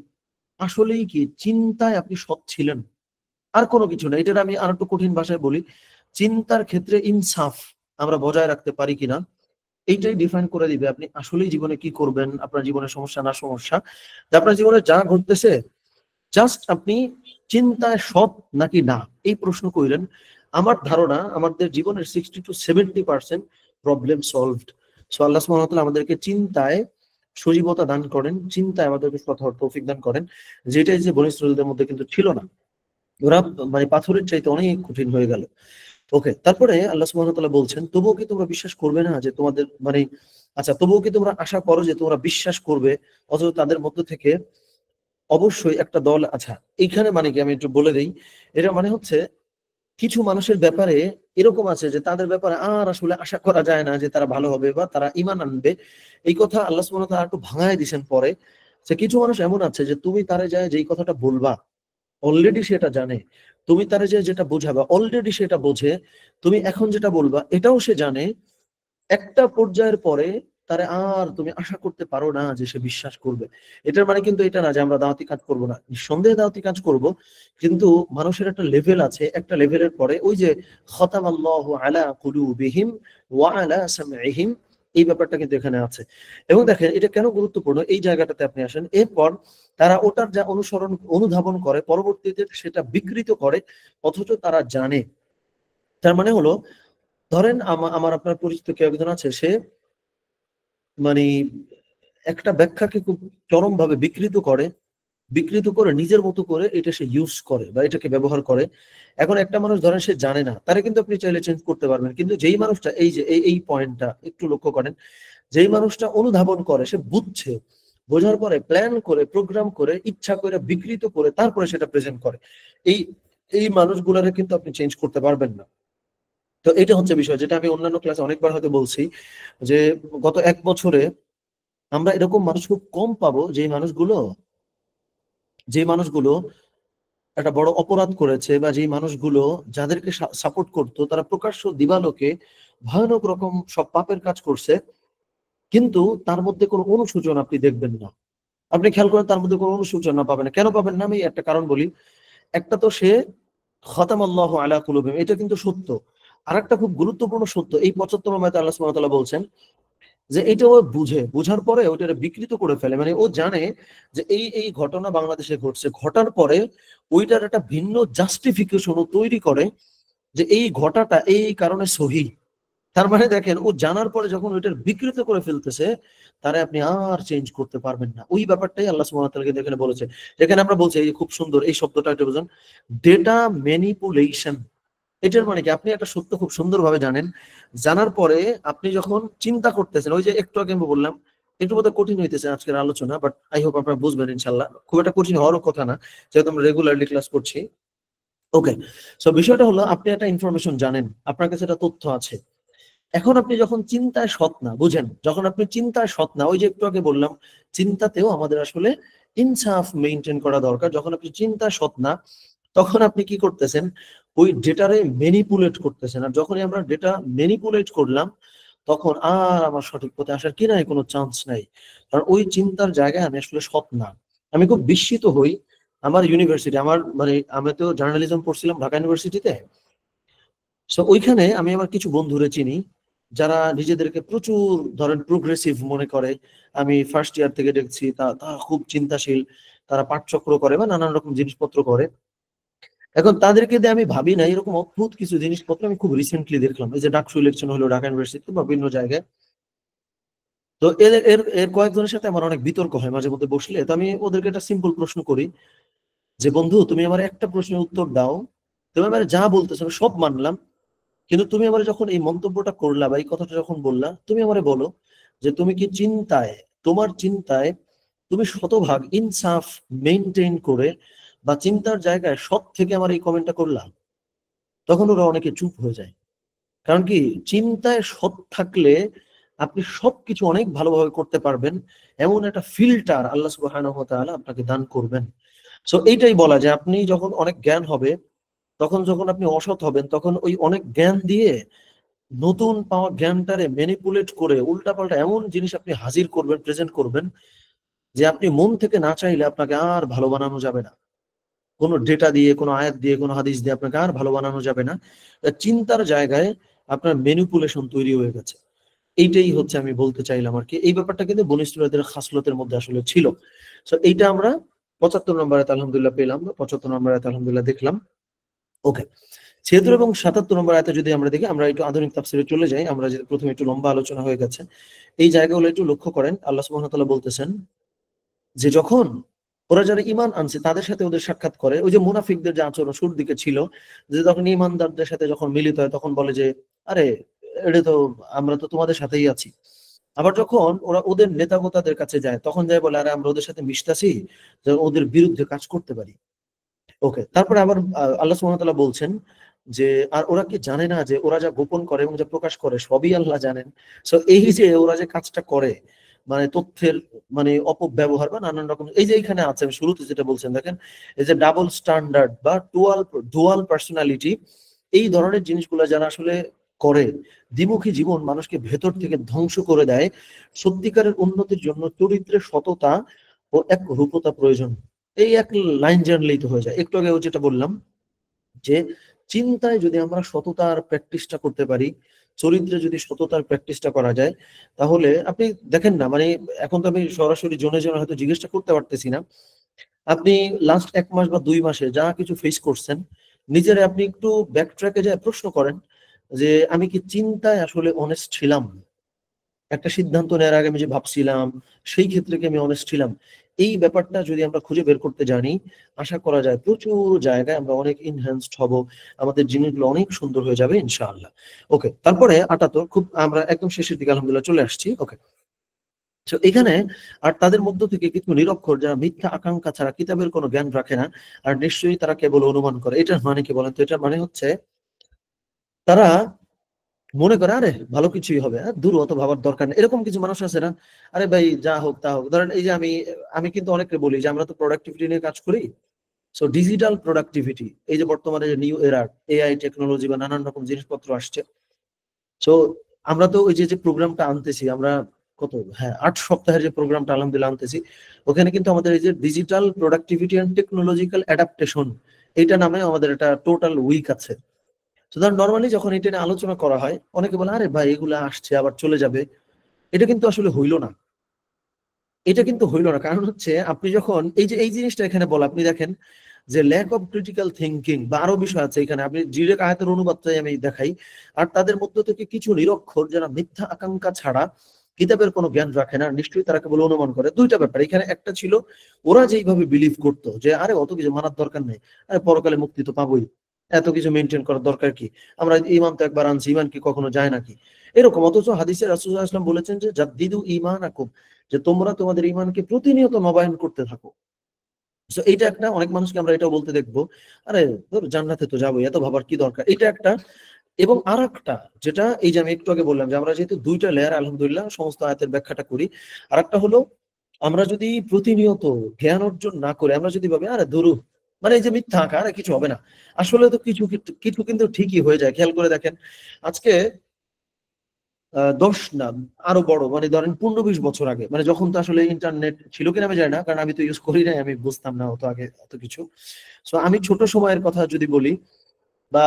আসলেই কি চিন্তায় আপনি সৎ ছিলেন? আর কোনো কিছু না। এটা আমি আর একটু কঠিন ভাষায় বলি, চিন্তার ক্ষেত্রে ইনসাফ আমরা বজায় রাখতে পারি কিনা, এইটাই ডিফাইন করে দিবে আপনি আসলেই জীবনে কি করবেন, আপনার জীবনের সমস্যা না সমস্যা। যে আপনার জীবনে যা ঘটতেছে, জাস্ট আপনি চিন্তায় সৎ নাকি না, এই প্রশ্ন কইলেন, আমার ধারণা আমাদের জীবনের 60 to 70% প্রবলেম সলভড। সো আল্লাহ সুবহানাহু ওয়া তাআলা আমাদেরকে চিন্তায় সজীবতা দান করেন, চিন্তায় আমাদেরকে সৎ হওয়ার তৌফিক দান করেন, যেটাই যে বনী ইসরাঈলদের মধ্যে কিন্তু ছিল না। ওরা মানে পাথরের চাইতে অনেক কঠিন হয়ে গেল। ওকে, তারপরে আল্লাহ সুবহানাহু ওয়া তাআলা বলছেন, তবুও কি তোমরা বিশ্বাস করবে না যে তোমাদের মানে, আচ্ছা তবুও কি তোমরা আশা করো যে তোমরা বিশ্বাস করবে, অথচ তাদের মধ্য থেকে অবশ্যই একটা দল, আচ্ছা এইখানে মানে কি আমি একটু বলে দেই, এটা মানে হচ্ছে কিছু মানুষের ব্যাপারে এরকম আছে যে তাদের ব্যাপারে আর আসলে আশা করা যায় না যে তারা ভালো হবে বা তারা ঈমান আনবে। এই কথা আল্লাহ সুবহানাহু ওয়া তাআলা একটু ভাঙায় দিয়েছেন পরে, যে কিছু মানুষ এমন আছে যে তুমি তারে যায় যেই কথাটা বলবা অলরেডি সেটা জানে, তুমি তারে যে যেটা বোঝাবা অলরেডি সেটা বোঝে, তুমি এখন যেটা বলবা এটাও সে জানে। একটা পর্যায়ের পরে তারে আর তুমি আশা করতে পারো না যে সে বিশ্বাস করবে। এটার মানে কিন্তু এটা না যে আমরা দাওয়াতি কাজ করব না। নিঃসন্দেহে দাওয়াতি কাজ করব। কিন্তু মানুষের একটা লেভেল আছে। একটা লেভেলের পরে ওই যে খতামাল্লাহু আলা কুলুবিহিম ওয়া আলা সামঈহিম, এই ব্যাপারটা কিন্তু এখানে আছে। এবং দেখেন এটা কেন গুরুত্বপূর্ণ, এই জায়গাটাতে আপনি আসেন। এরপর তারা ওটার যা অনুসরণ অনুধাবন করে, পরবর্তীতে সেটা বিকৃত করে, অথচ তারা জানে। তার মানে হলো, ধরেন আমার আপনার পরিচিত কেউ একজন আছে, সে মানে একটা ব্যাখ্যাকে খুব চরমভাবে বিকৃত করে নিজের মতো করে এটা সে ইউজ করে বা এটাকে ব্যবহার করে। এখন একটা মানুষ ধরেন সে জানে না, তারা কিন্তু আপনি চাইলে চেঞ্জ করতে পারবেন। কিন্তু যেই মানুষটা এই যে এই পয়েন্টটা একটু লক্ষ্য করেন, যেই মানুষটা অনুধাবন করে, সে বুঝছে, বোঝার পরে প্ল্যান করে, প্রোগ্রাম করে, ইচ্ছা করে, বিকৃত করে তারপরে সেটা প্রেজেন্ট করে, এই এই মানুষগুলারে কিন্তু আপনি চেঞ্জ করতে পারবেন না। তো এটা হচ্ছে বিষয়, যেটা আমি অন্যান্য ক্লাসে অনেকবার হয়তো বলছি, যে গত ১ বছরে আমরা এরকম মানুষ খুব কম পাবো, যে মানুষগুলো একটা বড় অপরাধ করেছে, বা যে মানুষগুলো যাদেরকে সাপোর্ট করতো তারা প্রকাশ্য দিবালোকে ভয়ানক রকম সব পাপের কাজ করছে, কিন্তু তার মধ্যে কোনো অনুশোচনা আপনি দেখবেন না। আপনি খেয়াল করেন, তার মধ্যে কোনো অনুশোচনা পাবেন না। কেন পাবেন না? আমি একটা কারণ বলি। একটা তো সে খতামাল্লাহু আলা কুলুবিহিম, এটা কিন্তু সত্য। আরেকটা খুব গুরুত্বপূর্ণ সত্য, এই ৭৫ নম্বর আয়াতে আল্লাহ সুবহানাহু ওয়া তাআলা বলছেন যে এটা ও বুঝে, বুঝার পরে ওইটারে বিকৃত করে ফেলে। মানে ও জানে যে এই ঘটনা বাংলাদেশে ঘটছে, ঘটার পরে ওইটার একটা ভিন্ন জাস্টিফিকেশন ও তৈরি করে, যে এই ঘটাটা এই কারণে সহি। তার মানে দেখেন, ও জানার পরে যখন ওইটার বিকৃত করে ফেলতেছে, তারে আপনি আর চেঞ্জ করতে পারবেন না। ওই ব্যাপারটাই আল্লাহ সুবহানাহু ওয়া তাআলা কিন্তু এখানে বলেছে। যেখানে আমরা বলছি, এই খুব সুন্দর এই শব্দটা একটু বুঝুন, ডেটা ম্যানিপুলেশন। এটার মানে কি? আপনি একটা সত্য খুব সুন্দরভাবে জানেন, জানার পরে আপনি যখন চিন্তা করতেছেন, ওই যে একটু আগে আমি বললাম, একটু বোধহয় কঠিন হইতেছে আজকের আলোচনা, বাট আই হোপ আপনারা বুঝবেন ইনশাল্লাহ। খুব একটা কঠিন হওয়ারও কথা না, যেহেতু আমরা রেগুলারলি ক্লাস করছি। ওকে, সো বিষয়টা হলো আপনি একটা ইনফরমেশন জানেন, আপনার কাছে একটা তথ্য আছে। এখন আপনি যখন চিন্তায় সৎ না, বুঝেন, যখন আপনি চিন্তায় সৎ না, ওই যে একটু আগে বললাম চিন্তাতেও আমাদের আসলে ইনসাফ মেনটেন করা দরকার। যখন আপনি চিন্তায় সৎ না, তখন আপনি কি করতেছেন, ওই ডেটারে ম্যানিপুলেট করতেছেন। আর যখনই আমরা ডেটা ম্যানিপুলেট করলাম, তখন আর আমার সঠিক পথে আসার কি নাই, কোনো চান্স নাই। কারণ ওই চিন্তার জায়গায় আমি আসলে সৎ না। আমি খুব বিস্মিত হই, আমার ইউনিভার্সিটি, আমার মানে আমি তো জার্নালিজম পড়ছিলাম ঢাকা ইউনিভার্সিটিতে। সো ওইখানে আমি আমার কিছু বন্ধুরে চিনি যারা নিজেদেরকে প্রচুর ধরেন প্রোগ্রেসিভ মনে করে। আমি ফার্স্ট ইয়ার থেকে দেখছি তারা খুব চিন্তাশীল, তারা পাঠচক্র করে বা নানান রকম জিনিসপত্র করে। এখন তাদেরকে দিয়ে আমি ভাবি না এরকম অদ্ভুত কিছু জিনিসপত্র আমি খুব রিসেন্টলি দেখলাম। এই যে ডাকসু ইলেকশন হলো ঢাকা ইউনিভার্সিটি বা বিভিন্ন জায়গায়। তো এর এর এর কয়েকজনের সাথে আমার অনেক বিতর্ক হয় মাঝে মধ্যে বসলে। তো আমি ওদেরকে একটা সিম্পল প্রশ্ন করি যে, বন্ধু তুমি আমার একটা প্রশ্নের উত্তর দাও, তুমি আমার যা বলতেছো আমি সব মানলাম, কিন্তু তুমি আমার যখন এই মন্তব্যটা করলা বা এই কথাটা যখন বললা, তুমি আমারে বলো যে তুমি কি চিন্তায়, তোমার চিন্তায় তুমি শতভাগ ইনসাফ মেনটেন করে বা চিন্তার জায়গায় সব থেকে আমার এই কমেন্টটা করলা। তখন ওরা অনেকে চুপ হয়ে যায়। কারণ কি, চিন্তায় সৎ থাকলে আপনি সবকিছু অনেক ভালোভাবে করতে পারবেন, এমন একটা ফিল্টার আল্লাহ সুবহানাহু ওয়া তাআলা আপনাকে দান করবেন। সো এইটাই বলা যায়, আপনি যখন অনেক জ্ঞান হবে, তখন যখন আপনি অসৎ হবেন, তখন ওই অনেক জ্ঞান দিয়ে নতুন পাওয়া জ্ঞানটারে ম্যানিপুলেট করে উল্টাপাল্টা এমন জিনিস আপনি হাজির করবেন, প্রেজেন্ট করবেন, যে আপনি মন থেকে না চাইলে আপনাকে আর ভালো বানানো যাবে না। কোনো ডেটা দিয়ে, কোনো আয়াত দিয়ে, কোনো হাদিস দিয়ে আপনাকে আর ভালো বানানো যাবে না। চিন্তার জায়গায় আপনার ম্যানিপুলেশন তৈরি হয়ে গেছে। এইটাই হচ্ছে আমি বলতে চাইলাম আর কি। এই ব্যাপারটা কিন্তু বনী ইসরাঈলের খাসলতের মধ্যে আসলে ছিল। সো এইটা আমরা ৭৫ নম্বর আয়াতে আলহামদুলিল্লাহ পেলাম, ৭৫ নম্বর আয়াতে আলহামদুলিল্লাহ দেখলাম। ওকে, ৭৬ এবং ৭৭ নম্বর আয়াতে যদি আমরা দেখি, আমরা একটু আধুনিক তাফসীরে চলে যাই। আমরা যে প্রথমে একটু লম্বা আলোচনা হয়ে গেছে, এই জায়গাগুলো একটু লক্ষ্য করেন। আল্লাহ সুবহানাহু ওয়া তাআলা বলতেছেন যে যখন ওরা যারা ঈমান আনছে তাদের সাথে ওদের সাক্ষাৎ করে, ওই যে মুনাফিকদের যে আচরণ শুরুর দিকে ছিল, যে তখন ঈমানদারদের সাথে যখন মিলিত হয় তখন বলে যে, আরে এটা তো, আমরা তো তোমাদের সাথেই আছি। আবার যখন ওরা ওদের নেতাগোতাদের কাছে যায়, তখন যায় বলে, আরে আমরা ওদের সাথে মিশতাছি, যে ওদের বিরুদ্ধে কাজ করতে পারি। ওকে, তারপরে আবার আল্লাহ সুবহানাহু ওয়া তাআলা বলছেন যে, আর ওরা কি জানে না যে ওরা যা গোপন করে এবং যা প্রকাশ করে সবই আল্লাহ জানেন। সো এই যে ওরা যে কাজটা করে, মানে তথ্যের মানে অপব্যবহার বা নানান রকম, এই যে এখানে আছে আমি শুরুতে যেটা বলছেন দেখেন, এই যে ডাবল স্ট্যান্ডার্ড বা ডুয়াল পার্সোনালিটি, এই ধরনের জিনিসগুলো যারা আসলে করে, দ্বিমুখী জীবন মানুষকে ভেতর থেকে ধ্বংস করে দেয়। সত্যিকারের উন্নতির জন্য চরিত্রের সততা ও এক রূপতা প্রয়োজন। এই এক লাইন জানলেই তো হয়ে যায়। একটু আগে যেটা বললাম যে, চিন্তায় যদি আমরা সততার প্র্যাকটিসটা করতে পারি, চরিত্রে যদি সততার প্র্যাকটিসটা করা যায়, তাহলে আপনি দেখেন না, মানে এখন তো আমি সরাসরি জনে জনে হয়তো জিজ্ঞেসটা করতে পারতেছি না। আপনি লাস্ট ১ মাস বা ২ মাসে যা কিছু ফেস করছেন, নিজেরে আপনি একটু ব্যাক ট্র্যাকে যেয়ে প্রশ্ন করেন যে, আমি কি চিন্তায় আসলে অনেস্ট ছিলাম? একটা সিদ্ধান্ত নেওয়ার আগে আমি যে ভাবছিলাম, সেই ক্ষেত্রে কি আমি অনেস্ট ছিলাম? এই ব্যাপারটা যদি আমরা খুঁজে বের করতে জানি, আশা করা যায় প্রচুর জায়গায় আমরা অনেক এনহ্যান্সড হব। আমাদের জিনিসগুলো অনেক সুন্দর হয়ে যাবে ইনশাআল্লাহ। ওকে, তারপরে ৭৮, খুব আমরা একদম শেষের দিকে আলহামদুলিল্লাহ চলে আসছি। ওকে। সো এখানে আর তাদের মধ্য থেকে কিছু নিরক্ষর যারা মিথ্যা আকাঙ্ক্ষা ছাড়া কিতাবের কোনো জ্ঞান রাখে না, আর নিশ্চয়ই তারা কেবল অনুমান করে। এটার মানে কি বলেন তো? এটার মানে হচ্ছে তারা মনে করে আরে ভালো কিছুই হবে, দূর অত ভাবার দরকার নেই। এরকম কিছু মানুষ আছে না? আরে ভাই যা হোক তা হোক। ধরেন এই যে আমি আমি কিন্তু অনেককে বলি যে আমরা তো প্রোডাক্টিভিটি নিয়ে কাজ করি। সো ডিজিটাল প্রোডাক্টিভিটি, এই যে বর্তমানে যে নিউ এরা এআই টেকনোলজি বা নানান রকম জিনিসপত্র আসছে। সো আমরা তো ওই যে প্রোগ্রামটা আনতেছি আমরা, কত, হ্যাঁ ৮ সপ্তাহের যে প্রোগ্রামটা আলহামদুলিল্লাহ আনতেছি, ওখানে কিন্তু আমাদের এই যে digital productivity and technological adaptation, এইটা নামে আমাদের একটা টোটাল উইক আছে। তো ধর নরমালি যখন এটা নিয়ে আলোচনা করা হয়, অনেকে বলে আরে ভাই এগুলা আসছে আবার চলে যাবে। এটা কিন্তু আসলে হইল না। এটা কিন্তু হইল না। কারণ হচ্ছে আপনি যখন এই যে এই জিনিসটা এখানে বলা, আপনি দেখেন যে ল্যাক অফ ক্রিটিক্যাল থিংকিং বা আরো বিষয় আছে এখানে, আপনি ডিরেক্ট আয়াতের অনুবাদটাই আমি দেখাই। আর তাদের মধ্য থেকে কিছু নিরক্ষর যারা মিথ্যা আকাঙ্ক্ষা ছাড়া কিতাবের কোনো জ্ঞান রাখে না, নিশ্চয়ই তারা কেবল অনুমান করে। দুইটা ব্যাপার এখানে, একটা ছিল ওরা যেইভাবে বিলিভ করতো যে আরে অত কিছু মানার দরকার নেই, আরে পরকালে মুক্তি তো পাবোই, এত কিছু মেনটেন করার দরকার কি, আমরা ইমান তো একবার আনছি, ইমান কি কখনো যায় নাকি, এরকম। অথচ হাদিসে রাসূলুল্লাহ সাল্লাল্লাহু আলাইহি ওয়াসাল্লাম বলেছেন যে জাদ্দিদু ঈমানাকুম, যে তোমরা তোমাদের ঈমানকে প্রতিনিয়ত নবায়ন করতে থাকো। সো এইটা একটা, অনেক মানুষকে আমরা এটাও বলতে দেখবো, আরে ধর জান্নাতে তো যাবোই, এত ভাবার কি দরকার, এটা একটা। এবং আরেকটা যেটা, এই যে আমি একটু আগে বললাম যে আমরা যেহেতু দুইটা লেয়ার আলহামদুলিল্লাহ সমস্ত আয়াতের ব্যাখ্যাটা করি, আরেকটা হলো আমরা যদি প্রতিনিয়ত জ্ঞান অর্জন না করে আমরা যদি ভাবি আরে ধরু, মানে এই যে মিথ্যা আঁকা, আরে কিছু হবে না, আসলে তো কিছু কিছু কিন্তু ঠিকই হয়ে যায়। খেয়াল করে দেখেন, আজকে 10 না আরো বড়, মানে ধরেন 15-20 বছর আগে, মানে যখন তো আসলে ইন্টারনেট ছিল কিনা আমি জানি না, কারণ আমি তো ইউজ করি নাই, আমি বুঝতাম না অত আগে এত কিছু। সো আমি ছোট সময়ের কথা যদি বলি, বা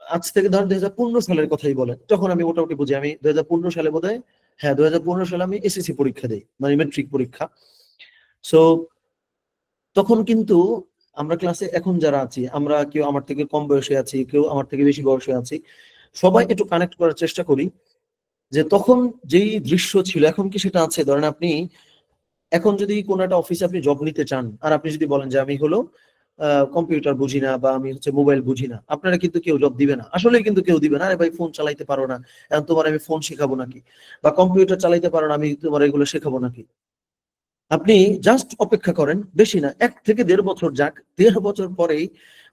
আজ থেকে ধরেন 2015 সালের কথাই বলেন, যখন আমি মোটামুটি বুঝি, আমি 2015 সালে বোধহয়, হ্যাঁ 2015 সালে আমি এসএসসি পরীক্ষা দেই, মানে মেট্রিক পরীক্ষা। সো তখন কিন্তু আমরা ক্লাসে এখন যারা আছি, আমরা কেউ আমার থেকে কম বয়সে আছি, কেউ আমার থেকে বেশি বয়সে আছি, সবাই একটু কানেক্ট করার চেষ্টা করি যে তখন যেই দৃশ্য ছিল এখন কি সেটা আছে। ধরেন আপনি এখন যদি কোনো একটা অফিসে আপনি জব নিতে চান, আর আপনি যদি বলেন যে আমি হলো কম্পিউটার বুঝি না, বা আমি হচ্ছে মোবাইল বুঝি না, আপনারা কিন্তু কেউ জব দিবে না, আসলে কিন্তু কেউ দিবে না। আরে ভাই ফোন চালাইতে পারো না, এখন তোমার আমি ফোন শেখাবো নাকি, বা কম্পিউটার চালাইতে পারো না, আমি তোমার এগুলো শেখাবো নাকি। আপনি জাস্ট অপেক্ষা করেন, বেশি না 1 থেকে 1.5 বছর যাক, 1.5 বছর পরেই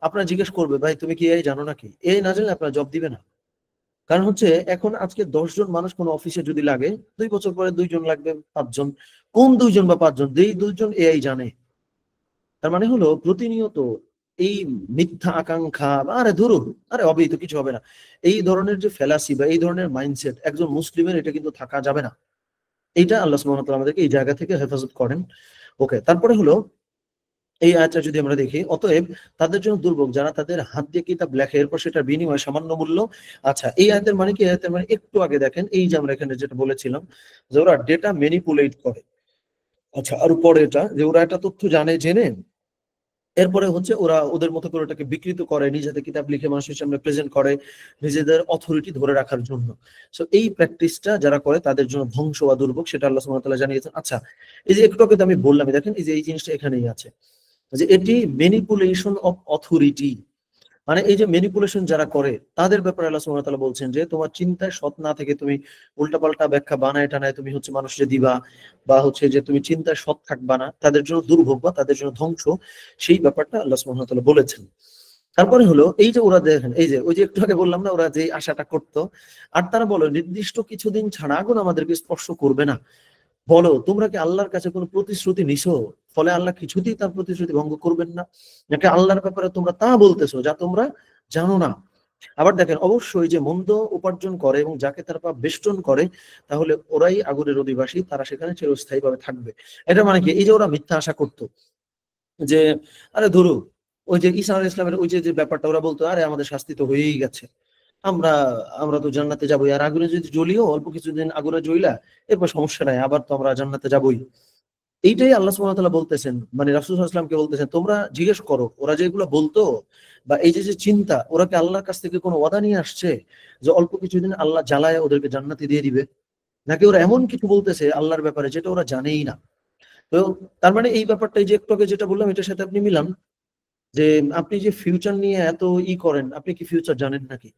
আপনার জিজ্ঞেস করবে ভাই তুমি কি এই জানো নাকি, এই না জানলে আপনার জব দিবে না। কারণ হচ্ছে এখন আজকে 10 জন মানুষ কোনো অফিসে যদি লাগে, 2 বছর পরে 2 জন লাগবে, 5 জন। কোন 2 জন বা 5 জন, যেই 2 জন এআই জানে। তার মানে হলো প্রতিনিয়ত এই মিথ্যা আকাঙ্ক্ষা বা আরে ধরো, আরে হবেই তো, কিছু হবে না, এই ধরনের যে ফেলাসি বা এই ধরনের মাইন্ডসেট একজন মুসলিমের এটা কিন্তু থাকা যাবে না। এইটা আল্লাহ সুবহানাহু ওয়া তাআলা আমাদেরকে এই জায়গা থেকে হেফাজত করেন। ওকে, তারপরে হলো এই আয়াতটা যদি আমরা দেখি, অতএব তাদের জন্য দুর্ভোগ যারা তাদের হাত দিয়ে কিতাব লেখে, এরপর সেটার বিনিময়ে সামান্য মূল্য। আচ্ছা, এই আয়াতের মানে কি, আয়াতের মানে একটু আগে দেখেন, এই যে আমরা এখানে যেটা বলেছিলাম যে ওরা ডেটা ম্যানিপুলেট করে। আচ্ছা, আর পরে এটা যে ওরা একটা তথ্য জানে, জেনে এরপরে হচ্ছে ওরা ওদের মতো করে ওটাকে বিকৃত করে, নিজেদের কিতাব লিখে মানুষের সামনে প্রেজেন্ট করে নিজেদের অথরিটি ধরে রাখার জন্য। সো এই প্র্যাকটিসটা যারা করে তাদের জন্য ধ্বংস বা দুর্ভোগ, সেটা আল্লাহ সুবহানাহু ওয়া তাআলা জানিয়েছেন। আচ্ছা, এই যে একটু আগে তো আমি বললাম, দেখেন এই যে এই জিনিসটা এখানেই আছে, যে এটি ম্যানিপুলেশন অফ অথরিটি, মানে এই যে ম্যানিপুলেশন যারা করে তাদের ব্যাপারে আল্লাহ সুবহানাহু ওয়া তাআলা বলছেন যে তোমার চিন্তায় সৎ না থেকে তুমি উল্টাপাল্টা ব্যাখ্যা বানায় টানায় তুমি হচ্ছে মানুষকে দিবা, বা হচ্ছে যে তুমি চিন্তায় সৎ থাকবা না, তাদের জন্য দুর্ভোগ বা তাদের জন্য ধ্বংস, সেই ব্যাপারটা আল্লাহ সুবহানাহু ওয়া তাআলা বলেছেন। তারপরে হলো এই যে ওরা দেখেন, এই যে ওই যে একটু আগে বললাম না, ওরা যে আশাটা করতো, আর তারা বলো নির্দিষ্ট কিছুদিন ছাড়া আগুন আমাদেরকে স্পর্শ করবে না। বলো তোমরা কি আল্লাহর কাছে কোনো প্রতিশ্রুতি নিছো, ফলে আল্লাহ কিছুতেই তার প্রতিশ্রুতি ভঙ্গ করবেন না, নাকি আল্লাহর ব্যাপারে তোমরা তা বলতেছো যা তোমরা জানো না। আবার দেখেন, অবশ্যই যে মন্দ উপার্জন করে এবং যাকে তারা বেষ্টন করে, তাহলে ওরাই আগুনের অধিবাসী, তারা সেখানে চিরস্থায়ী ভাবে থাকবে। এটা মানে কি, এই যে ওরা মিথ্যা আশা করতো যে আরে ধরো ওই যে ঈসা আলাইহিস সালামের ওই যে যে ব্যাপারটা, ওরা বলতো আরে আমাদের শাস্তি তো হয়েই গেছে, আমরা আমরা তো জান্নাতে যাবোই, আর আগুনে যদি জ্বলিও অল্প কিছুদিন আগুনে জ্বলা, এরপর সমস্যা নাই, আবার তো আমরা জান্নাতে যাবোই। এইটাই আল্লাহ সুবহানাহু ওয়া তাআলা বলতেছেন, মানে রাসূল সাল্লাল্লাহু আলাইহি ওয়াসাল্লামকে বলতেছেন তোমরা জিজ্ঞেস করো ওরা যেগুলো বলতো, বা এই যে যে চিন্তা, ওরা কি আল্লাহর কাছ থেকে কোনো ওয়াদা নিয়ে আসছে যে অল্প কিছুদিন আল্লাহ জ্বালায় ওদেরকে জান্নাতে দিয়ে দিবে, নাকি ওরা এমন কিছু বলতেছে আল্লাহর ব্যাপারে যেটা ওরা জানেই না। তো তার মানে এই ব্যাপারটা, এই যে একটু আগে যেটা বললাম এটার সাথে আপনি মিলান, যে আপনি যে ফিউচার নিয়ে এত করেন, আপনি কি ফিউচার জানেন নাকি?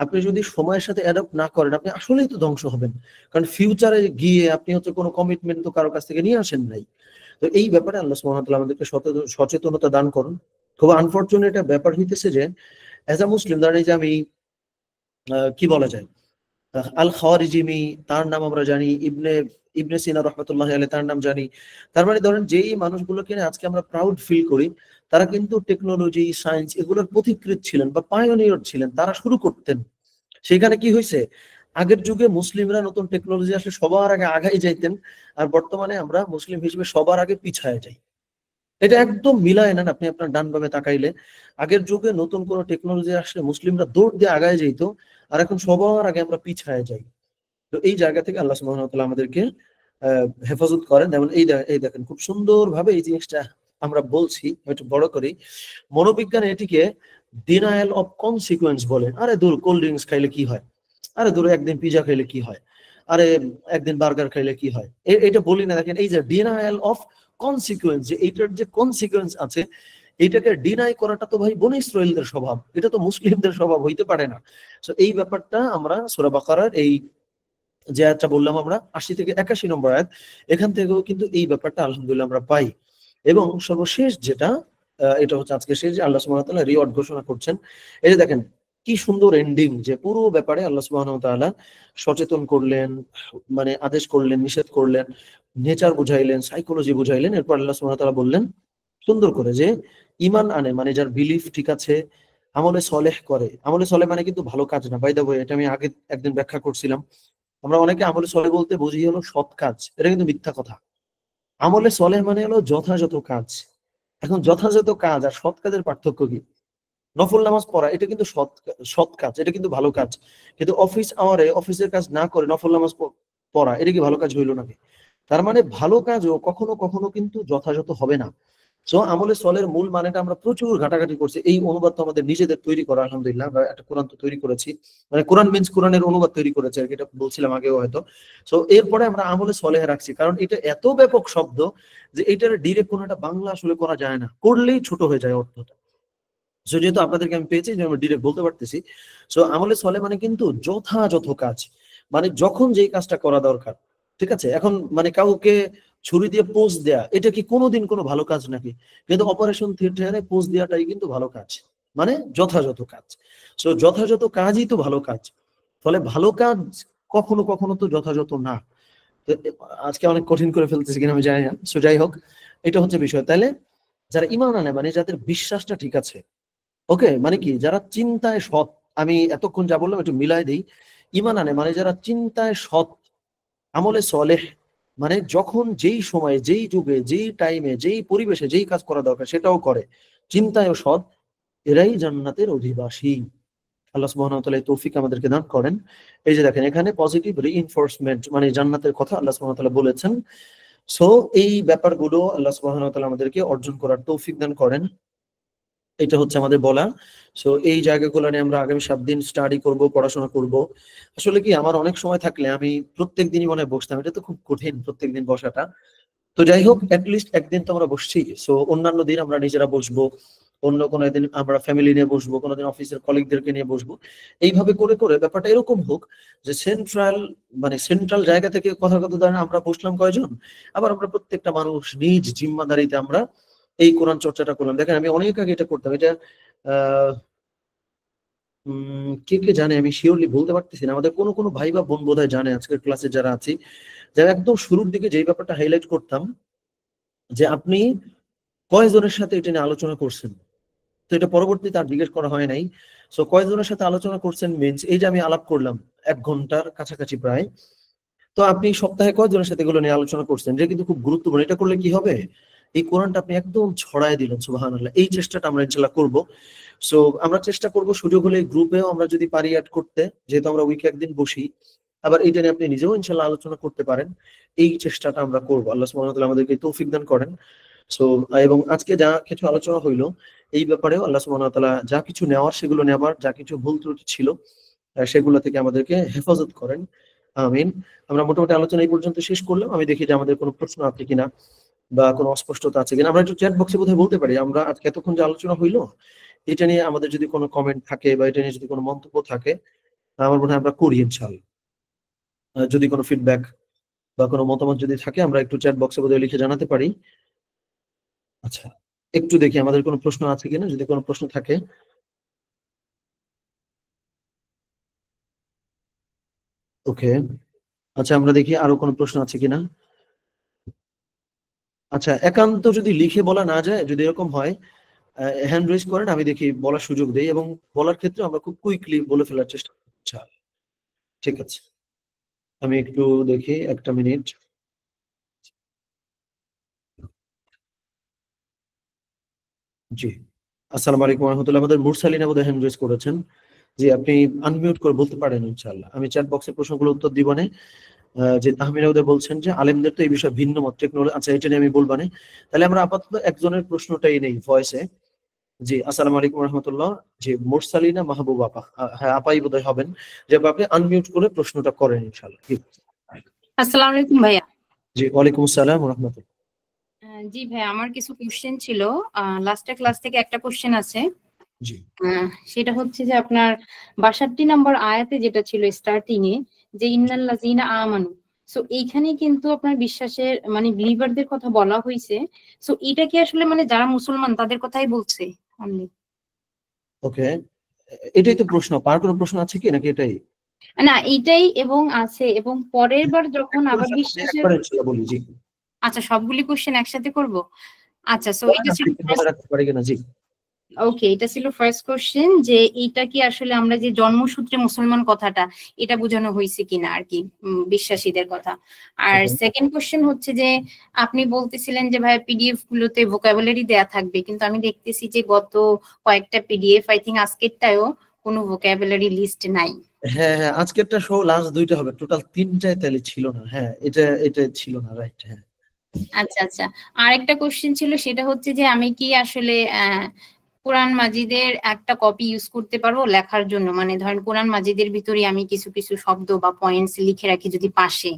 আপনি যদি সময়ের সাথে অ্যাডপ্ট না করেন, আপনি আসলেই তো ধ্বংস হবেন। কারণ ফিউচারে গিয়ে আপনি হচ্ছে কোনো কমিটমেন্ট তো কারো কাছ থেকে নিয়ে আসেন নাই। তো এই ব্যাপারে আল্লাহ সুবহানাহু ওয়া তাআলা আমাদেরকে সচেতনতা দান করুন। খুব আনফরচুনেট একটা ব্যাপার হইতেছে যে অ্যাজ আ মুসলিম, ধরেন এই যে আমি কি বলা যায়, আল খাওয়ারিজিমি, তার নাম আমরা জানি, ইবনে ইবনে সিনা রহমাতুল্লাহি আলাইহি তার নাম জানি। তার মানে ধরেন যেই মানুষগুলোকে নিয়ে আজকে আমরা প্রাউড ফিল করি, তারা কিন্তু টেকনোলজি, সায়েন্স এগুলোর পথিকৃৎ ছিলেন বা পায়োনিয়র ছিলেন, তারা শুরু করতেন। সেখানে কি হয়েছে, আগের যুগে মুসলিমরা নতুন টেকনোলজি আসলে সবার আগে আগাই যাইতেন, আর বর্তমানে আমরা মুসলিম হিসেবে সবার আগে পিছায় যাই। এটা একদম মিলায় নেন আপনি আপনার ডান বামে তাকাইলে। আগের যুগে নতুন কোন টেকনোলজি আসলে মুসলিমরা দৌড় দিয়ে আগায় যেত, আর এখন সবার আগে আমরা পিছায় যাই। তো এই জায়গা থেকে আল্লাহ সুবহানাহু ওয়া তাআলা আমাদেরকে হেফাজত করেন। যেমন এই দেখেন খুব সুন্দরভাবে এই জিনিসটা আমরা বলছি, একটু বড় করি। মনোবিজ্ঞানে এটিকে ডিনায়াল অফ কনসিকুয়েন্স বলে। আরে দূর, কোল্ড ড্রিঙ্কস খাইলে কি হয়, আরে দূর একদিন পিজা খাইলে কি হয়, আরে একদিন বার্গার খাইলে কি হয়, এটা বলি না। দেখেন এই যে ডিনায়াল অফ কনসিকুয়েন্স, যে এইটার যে কনসিকুয়েন্স আছে, এইটাকে ডিনাই করাটা তো ভাই বনী ইসরাইলদের স্বভাব, এটা তো মুসলিমদের স্বভাব হইতে পারে না। তো এই ব্যাপারটা আমরা সূরা বাকারার এই যে আয়াতটা বললাম আমরা ৮০ থেকে ৮১ নম্বর আয়াত, এখান থেকেও কিন্তু এই ব্যাপারটা আলহামদুলিল্লাহ আমরা পাই। এবং সর্বশেষ যেটা এটা হচ্ছে আজকে শেষ, যে আল্লাহ সুবহানাহু ওয়া তাআলা রিওয়ার্ড ঘোষণা করছেন। এই যে দেখেন কি সুন্দর এন্ডিং, যে পুরো ব্যাপারে আল্লাহ সুবহানাহু ওয়া তাআলা সচেতন করলেন, মানে আদেশ করলেন, নিষেধ করলেন, নেচার বুঝাইলেন, সাইকোলজি বুঝাইলেন। এরপর আল্লাহ সুবহানাহু ওয়া তাআলা বললেন সুন্দর করে যে ঈমান আনে, মানে যার বিলিফ ঠিক আছে, আমলে সলেহ করে। আমলে সলেহ মানে কিন্তু ভালো কাজ না, বাই দ্য ওয়ে, এটা আমি আগে একদিন ব্যাখ্যা করছিলাম। আমরা অনেকে আমলে সলেহ বলতে বুঝি হলো সৎ কাজ, এটা কিন্তু মিথ্যা কথা। আমলে সলেহ মানে হলো যথাযথ কাজ। এখন যথাযথ কাজ আর সৎ কাজের পার্থক্য কি? নফল নামাজ পড়া এটা কিন্তু সৎ সৎ কাজ, এটা কিন্তু ভালো কাজ। কিন্তু অফিস আওয়ারে অফিসের কাজ না করে নফল নামাজ পড়া, এটা কি ভালো কাজ হইলো নাকি? তার মানে ভালো কাজও কখনো কখনো কিন্তু যথাযথ হবে না। সো আমলে সলের মূল মানেটা আমরা প্রচুর ঘাটাঘাটি করছি। এই অনুবাদ তো আমাদের নিজেদের তৈরি করা, আলহামদুলিল্লাহ আমরা একটা কোরআন তো তৈরি করেছি, মানে কোরআন মিন্স কোরআনের অনুবাদ তৈরি করেছে আর কি, এটা বলছিলাম আগেও হয়তো। সো এরপরে আমরা আমলে সলেহ রাখছি, কারণ এটা এত ব্যাপক শব্দ যে এটার ডিরেক্ট কোনো একটা বাংলা আসলে করা যায় না, করলেই ছোট হয়ে যায় অর্থটা। সো যেহেতু আপনাদেরকে আমি পেয়েছি যে আমি ডিরেক্ট বলতে পারতেছি। সো আমলে সলে মানে কিন্তু যথাযথ কাজ, মানে যখন যেই কাজটা করা দরকার, ঠিক আছে? এখন মানে কাউকে ছুরি দিয়ে পোজ দেয়া, এটা কি কোনোদিন কোনো ভালো কাজ নাকি? কিন্তু অপারেশন থিয়েটারে পোজ দেওয়াটাই কিন্তু ভালো কাজ, মানে যথাযথ কাজ। সো যথাযথ কাজই তো ভালো কাজ। ফলে ভালো কাজ কখনো কখনো তো যথাযথ না। তো আজকে অনেক কঠিন করে ফেলতেছি কিনা আমি জানি না। সো যাই হোক, এটা হচ্ছে বিষয়। তাহলে যারা ঈমান আনে, মানে যাদের বিশ্বাসটা ঠিক আছে, ওকে, মানে কি যারা চিন্তায় সৎ, আমি এতক্ষণ যা বললাম একটু মিলাই দিই। ঈমান আনে মানে যারা চিন্তায় সৎ, আমলে সলেহ, মানে যখন যেই সময়ে যেই যুগে যেই টাইমে যেই পরিবেশে যেই কাজ করা দরকার সেটাও করে, চিন্তায় সৎ, এরাই জান্নাতের অধিবাসী। আল্লাহ সুবহানাহু ওয়া তাআলা এই তৌফিক আমাদেরকে দান করেন। এই যে দেখেন এখানে পজিটিভ রিইনফোর্সমেন্ট, মানে জান্নাতের কথা আল্লাহ সুবহানাহু ওয়া তাআলা বলেছেন। সো এই ব্যাপারগুলো আল্লাহ সুবহানাহু ওয়া তাআলা আমাদেরকে অর্জন করার তৌফিক দান করেন। এটা হচ্ছে আমাদের বলা। সো এই জায়গাগুলো নিয়ে আমরা আগামী ৭ দিন স্টাডি করব, পড়াশোনা করব। আসলে কি আমার অনেক সময় থাকলে আমি প্রত্যেক দিনই মনে হয় বসতাম, এটা তো খুব কঠিন প্রত্যেকদিন বসাটা। তো যাই হোক, লিস্ট একদিন তো আমরা বসছি। সো অন্যান্য দিন আমরা নিজেরা বসবো, অন্য কোনো দিন আমরা ফ্যামিলি নিয়ে বসবো, কোনোদিন অফিসের কলিগদেরকে নিয়ে বসবো। এইভাবে করে করে ব্যাপারটা এরকম হোক যে সেন্ট্রাল, মানে সেন্ট্রাল জায়গা থেকে কথা কথা ধরেন আমরা বসলাম কয়জন, আবার আমরা প্রত্যেকটা মানুষ নিজ জিম্মাদারিতে আমরা এই কোরআন চর্চাটা করলাম। দেখেন আমি অনেক আগে এটা করতাম, এটা আহ কে কে জানে আমি শিওরলি বলতে পারতেছি না, আমাদের কোনো কোনো ভাই বা বোন বোধহয় জানে আজকের ক্লাসে যারা আছি, যারা একদম শুরুর দিকে যেই ব্যাপারটা হাইলাইট করতাম, যে আপনি কয়জনের সাথে এটা নিয়ে আলোচনা করছেন। তো এটা পরবর্তীতে আর জিজ্ঞেস করা হয় নাই। সো কয়জনের সাথে আলোচনা করছেন মিনস এই যে আমি আলাপ করলাম ১ ঘন্টার কাছাকাছি প্রায়, তো আপনি সপ্তাহে কয়জনের সাথে এগুলো নিয়ে আলোচনা করছেন, এটা কিন্তু খুব গুরুত্বপূর্ণ। এটা করলে কি হবে, এই কোরআনটা আপনি একদম ছড়ায় দিলেন, সুবহানাল্লাহ। এই চেষ্টাটা আমরা ইনশাআল্লাহ করব। সো আমরা চেষ্টা করব সুযোগ হলে গ্রুপেও আমরা যদি পারি অ্যাড করতে, যেহেতু আমরা উইকে একদিন বসি, আবার এইটা নিয়ে আপনি নিজেও ইনশাআল্লাহ আলোচনা করতে পারেন। এই চেষ্টাটা আমরা করব। আল্লাহ সুবহানাহু ওয়া তাআলা আমাদেরকে তৌফিক দান করেন। সো এবং আজকে যা কিছু আলোচনা হইলো এই ব্যাপারেও আল্লাহ সুবহানাহু ওয়া তাআলা যা কিছু নেওয়ার সেগুলো নেবার, যা কিছু ভুল ত্রুটি ছিল সেগুলো থেকে আমাদেরকে হেফাজত করেন। আমিন। আমরা মোটামুটি আলোচনা এই পর্যন্ত শেষ করলাম। আমি দেখি যে আমাদের কোনো প্রশ্ন আছে কিনা বা কোনো অস্পষ্টতা আছে কিনা। আমরা একটু চ্যাট বক্সে বোধহয় বলতে পারি আমরা আজকে এতক্ষণ যে আলোচনা হইলো এটা নিয়ে আমাদের যদি কোনো কমেন্ট থাকে বা এটা নিয়ে যদি কোনো মন্তব্য থাকে, আমার মনে হয় আমরা করি ইনশাআল্লাহ। যদি কোনো ফিডব্যাক বা কোনো মতামত যদি থাকে আমরা একটু চ্যাট বক্সে বোধহয় লিখে জানাতে পারি। আচ্ছা, একটু দেখি আমাদের কোনো প্রশ্ন আছে কিনা, যদি কোনো প্রশ্ন থাকে। ওকে, আচ্ছা আমরা দেখি আরো কোনো প্রশ্ন আছে কিনা। আচ্ছা, একান্ত যদি লিখে বলা না যায়, যদি এরকম হয় হ্যান্ড রেজ করেন, আমি দেখি বলার সুযোগ দেই এবং বলার ক্ষেত্রে আমরা খুব কুইকলি বলে ফেলার চেষ্টা করি। আচ্ছা, ঠিক আছে, আমি একটু দেখি 1 মিনিট। জি, আসসালামু আলাইকুম ওয়া রাহমাতুল্লাহ। আমাদের মুরসালিনা বোধহয় হ্যান্ড রেজ করেছেন। জি, আপনি আনমিউট করে বলতে পারেন ইনশাআল্লাহ। আমি চ্যাট বক্সের প্রশ্নগুলো উত্তর দিবানে। যে তাহমিনা উদয় বলছেন যে আলেমদের তো এই বিষয়ে ভিন্ন মত, টেকনোলজি, আচ্ছা এটা নিয়ে আমি বলবানে। তাহলে আমরা আপাতত একজনের প্রশ্নটাই নেই ভয়েসে। জি, আসসালামু আলাইকুম ওয়া রাহমাতুল্লাহ। জি, মুরসালিনা মাহবুব আপা, হ্যাঁ আপাই বোধহয় হবেন। যে আপনি আনমিউট করে প্রশ্নটা করেন ইনশাআল্লাহ। জি, আসসালামু আলাইকুম ভাইয়া। জি, ওয়ালাইকুম আসসালাম ওয়া রাহমাতুল্লাহ। জি ভাই, আমার কিছু কোশ্চেন ছিল। লাস্টের ক্লাস থেকে একটা কোশ্চেন আছে। জি সেটা হচ্ছে যে আপনার 62 নম্বর আয়াতে যেটা ছিল স্টার্টিং এ, যে ইন্নাল্লাযীনা আমানু। সো এইখানে কিন্তু আপনার বিশ্বাসের মানে বিলিভারদের কথা বলা হয়েছে। সো এটা কি আসলে মানে যারা মুসলমান তাদের কথাই বলছে অনলি? ওকে, এটাই তো প্রশ্ন, পার কোনো প্রশ্ন আছে কি নাকি এটাই? না, এইটাই এবং আছে, এবং পরের বার যখন আবার বিশ্বাসের, একবারে ইনশাআল্লাহ বলি, জি। আচ্ছা সবগুলি কোশ্চেন একসাথে করব। আচ্ছা, সো বলেন এটা ছিল আপনি কি মনে রাখতে পারি কিনা, জি। ওকে, এটা ছিল ফার্স্ট কোশ্চেন, যে এইটা কি আসলে আমরা যে জন্মসূত্রে মুসলমান কথাটা এটা বোঝানো হয়েছে কিনা আর কি, বিশ্বাসীদের কথা। আর ওকে, সেকেন্ড কোশ্চেন হচ্ছে যে আপনি বলতেছিলেন যে ভাই পিডিএফ গুলোতে ভোকাবুলারি দেয়া থাকবে, কিন্তু আমি দেখতেছি যে গত কয়েকটা পিডিএফ, আই থিঙ্ক আজকেরটাও কোনো ভোকাবুলারি লিস্ট নাই। হ্যাঁ হ্যাঁ, আজকেরটা সহ লাস্ট দুইটা হবে, টোটাল তিনটায় তাহলে ছিল না। হ্যাঁ, এটা ছিল না, রাইট, হ্যাঁ। আচ্ছা আচ্ছা, আর একটা কোশ্চেন ছিল, সেটা হচ্ছে যে আমি কি আসলে কোরআন মাজিদের একটা কপি ইউজ করতে পারবো লেখার জন্য? মানে ধরেন কোরআন মাজিদের ভিতরে আমি কিছু কিছু শব্দ বা পয়েন্টস লিখে রাখি যদি পাশে।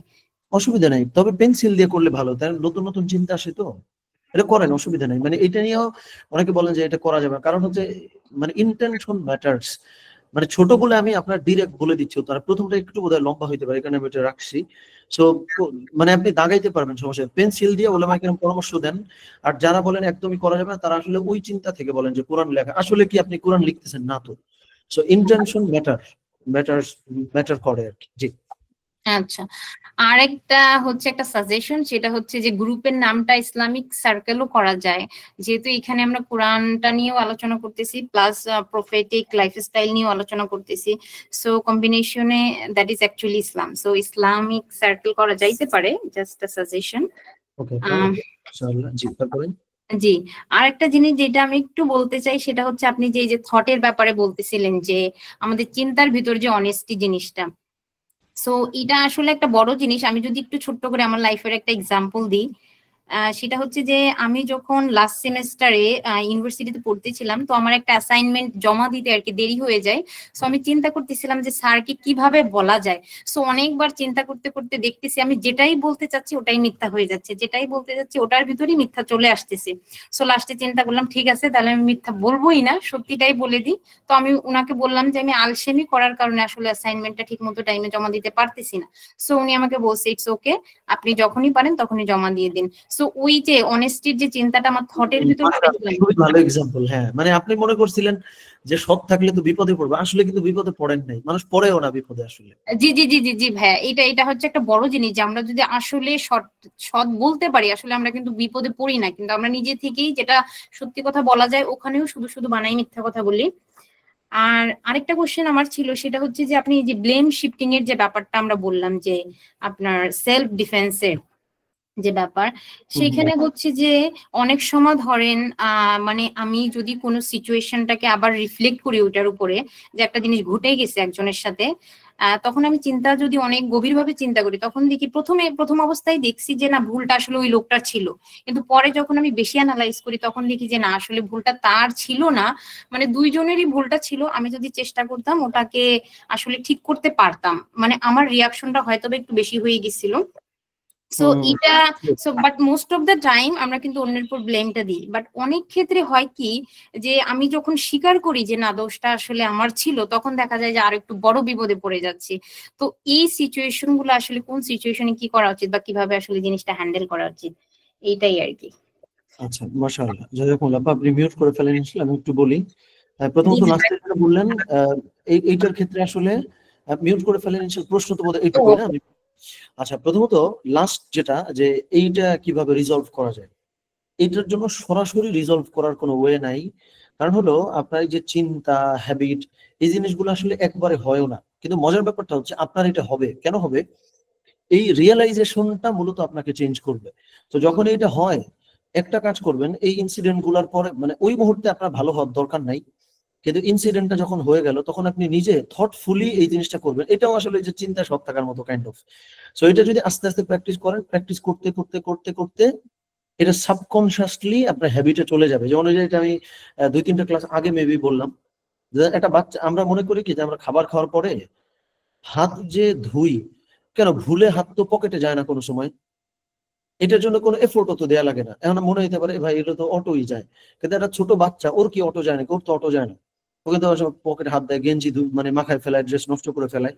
অসুবিধা নাই, তবে পেন্সিল দিয়ে করলে ভালো, তার নতুন নতুন চিন্তা আসে তো। এটা করেন, অসুবিধা নাই। মানে এটা নিয়েও অনেকে বলেন যে এটা করা যাবে না, কারণ হচ্ছে মানে ইন্টেনশন ম্যাটার্স। মানে ছোট বলে আমি আপনার ডিরেক্ট বলে দিচ্ছি, তার প্রথমটা একটু বোধহয় লম্বা হইতে পারে, এখানে আমি এটা রাখছি। সো মানে আপনি দাগাইতে পারবেন, সমস্যা পেন্সিল দিয়ে ওলামায়ে কেরাম পরামর্শ দেন। আর যারা বলেন একদমই করা যাবে না, তারা আসলে ওই চিন্তা থেকে বলেন যে কোরআন লেখা, আসলে কি আপনি কোরআন লিখতেছেন না তো। সো ইন্টেনশন ম্যাটার্স ম্যাটার করে আর কি, জি। আচ্ছা, আর একটা হচ্ছে একটা সাজেশন, সেটা হচ্ছে যে গ্রুপের নামটা ইসলামিক সার্কেলও করা যায়, যেহেতু এখানে আমরা কোরআনটা নিয়েও আলোচনা করতেছি প্লাস প্রফেটিক লাইফস্টাইল নিয়েও আলোচনা করতেছি। সো কম্বিনেশনে that is actually Islam. So Islamic circle করা যাইতে পারে, জাস্ট আ সাজেশন। ওকে, ইনশাআল্লাহ, জি। তারপরে জি, আর একটা জিনিস যেটা আমি একটু বলতে চাই, সেটা হচ্ছে আপনি যে এই যে থটের ব্যাপারে বলতেছিলেন, যে আমাদের চিন্তার ভিতর যে অনেস্টি জিনিসটা, সো এটা আসলে একটা বড় জিনিস। আমি যদি একটু ছোট্ট করে আমার লাইফের একটা এক্সাম্পল দিই, সেটা হচ্ছে যে আমি যখন লাস্ট সেমেস্টারে ইউনিভার্সিটিতে পড়তেছিলাম, তো আমার একটা অ্যাসাইনমেন্ট জমা দিতে আর কি দেরি হয়ে যায়। সো আমি চিন্তা করতেছিলাম যে স্যারকে কিভাবে বলা যায়। সো অনেকবার চিন্তা করতে করতে দেখতেছি আমি যেটাই বলতে চাচ্ছি ওটাই মিথ্যা হয়ে যাচ্ছে, যেটাই বলতে যাচ্ছি ওটার ভিতরেই মিথ্যা চলে আসতেছে। সো লাস্টে চিন্তা করলাম ঠিক আছে, তাহলে আমি মিথ্যা বলবোই না, সত্যিটাই বলে দিই। তো আমি উনাকে বললাম যে আমি আলসেমি করার কারণে আসলে অ্যাসাইনমেন্টটা ঠিক মতো টাইমে জমা দিতে পারতেছি না। সো উনি আমাকে বলছে ইটস ওকে, আপনি যখনই পারেন তখনই জমা দিয়ে দিন। সো ওই যে অনেস্টির যে চিন্তাটা আমার থটের ভিতর মাশাআল্লাহ, খুবই ভালো এক্সাম্পল। হ্যাঁ, মানে আপনি মনে করছিলেন যে সৎ থাকলে তো বিপদে পড়বে, আসলে কিন্তু বিপদে পড়েন নাই, মানুষ পড়েও না বিপদে আসলে। জি জি জি জি জি ভাইয়া, এটা এটা হচ্ছে একটা বড় জিনিস, যে আমরা যদি আসলে সৎ সৎ বলতে পারি, আসলে আমরা কিন্তু বিপদে পড়ি না, কিন্তু আমরা নিজে থেকেই যেটা সত্যি কথা বলা যায় ওখানেও শুধু শুধু বানাই মিথ্যা কথা বলি। আর আরেকটা কোশ্চেন আমার ছিল, সেটা হচ্ছে যে আপনি যে ব্লেম শিফটিং এর যে ব্যাপারটা আমরা বললাম, যে আপনার সেলফ ডিফেন্সের যে ব্যাপার, সেখানে হচ্ছে যে অনেক সময় ধরেন মানে আমি যদি কোনো সিচুয়েশনটাকে আবার রিফ্লেক্ট করি ওটার উপরে, যে একটা জিনিস ঘটে গেছে একজনের সাথে, তখন আমি চিন্তা যদি অনেক গভীরভাবে চিন্তা করি, তখন দেখি প্রথম অবস্থায় দেখছি যে না, ভুলটা আসলে ওই লোকটার ছিল। কিন্তু পরে যখন আমি বেশি অ্যানালাইজ করি তখন দেখি যে না, আসলে ভুলটা তার ছিল না, মানে দুইজনেরই ভুলটা ছিল। আমি যদি চেষ্টা করতাম ওটাকে আসলে ঠিক করতে পারতাম, মানে আমার রিয়াকশনটা হয়তো একটু বেশি হয়ে গেছিল। সো এটা, so but most of the time আমরা কিন্তু অন্যের উপর ব্লেমটা দিই, বাট অনেক ক্ষেত্রে হয় কি, যে আমি যখন স্বীকার করি যে না দোষটা আসলে আমার ছিল, তখন দেখা যায় যে আর একটু বড় বিপদে পড়ে যাচ্ছি। তো এই সিচুয়েশন গুলো আসলে কোন সিচুয়েশনে কি করা উচিত বা কিভাবে আসলে জিনিসটা হ্যান্ডেল করা উচিত, এইটাই আর কি। আচ্ছা, মাশাআল্লাহ, জাযাকুমুল্লাহ। আপনি মিউট করে ফেলেন, আসলে আমি একটু বলি। জি প্রথমত জি। লাস্টে যেটা বললেন, এইটার ক্ষেত্রে আসলে মিউট করে ফেলেন, প্রশ্ন তো বোধহয় এইটুকুই না। আচ্ছা, প্রথমত লাস্ট যেটা, যে এইটা কিভাবে রিজলভ করা যায়, এটার জন্য সরাসরি রিজলভ করার কোনো ওয়ে নাই। কারণ হলো আপনার এই যে চিন্তা, হ্যাবিট, এই জিনিসগুলো আসলে একবারে হয়ও না। কিন্তু মজার ব্যাপারটা হচ্ছে আপনার এটা হবে, কেন হবে, এই রিয়েলাইজেশনটা মূলত আপনাকে চেঞ্জ করবে। তো যখন এটা হয়, একটা কাজ করবেন, এই ইনসিডেন্ট গুলার পরে, মানে ওই মুহূর্তে আপনার ভালো হওয়ার দরকার নাই, কিন্তু ইনসিডেন্টটা যখন হয়ে গেল তখন আপনি নিজে থটফুলি এই জিনিসটা করবেন। এটাও আসলে এই যে চিন্তা সব থাকার মতো কাইন্ড অফ। সো এটা যদি আস্তে আস্তে প্র্যাকটিস করেন, প্র্যাকটিস করতে করতে করতে করতে এটা সাবকনসিয়াসলি আপনার হ্যাবিটে চলে যাবে। যেমন ওই যে এটা আমি 2-3টা ক্লাস আগে মেবি বললাম, যে একটা বাচ্চা, আমরা মনে করি কি যে আমরা খাবার খাওয়ার পরে হাত যে ধুই, কেন ভুলে হাত তো পকেটে যায় না কোনো সময়। এটার জন্য কোনো এফোর্টও তো দেওয়া লাগে না। এখন মনে হতে পারে ভাই এটা তো অটোই যায়, কিন্তু একটা ছোট বাচ্চা ওর কি অটো যায় না? ওর তো অটো যায় না। ও কিন্তু পকেটে হাত দেয়, গেঞ্জি মানে মাখায় ফেলায়, ড্রেস নষ্ট করে ফেলায়।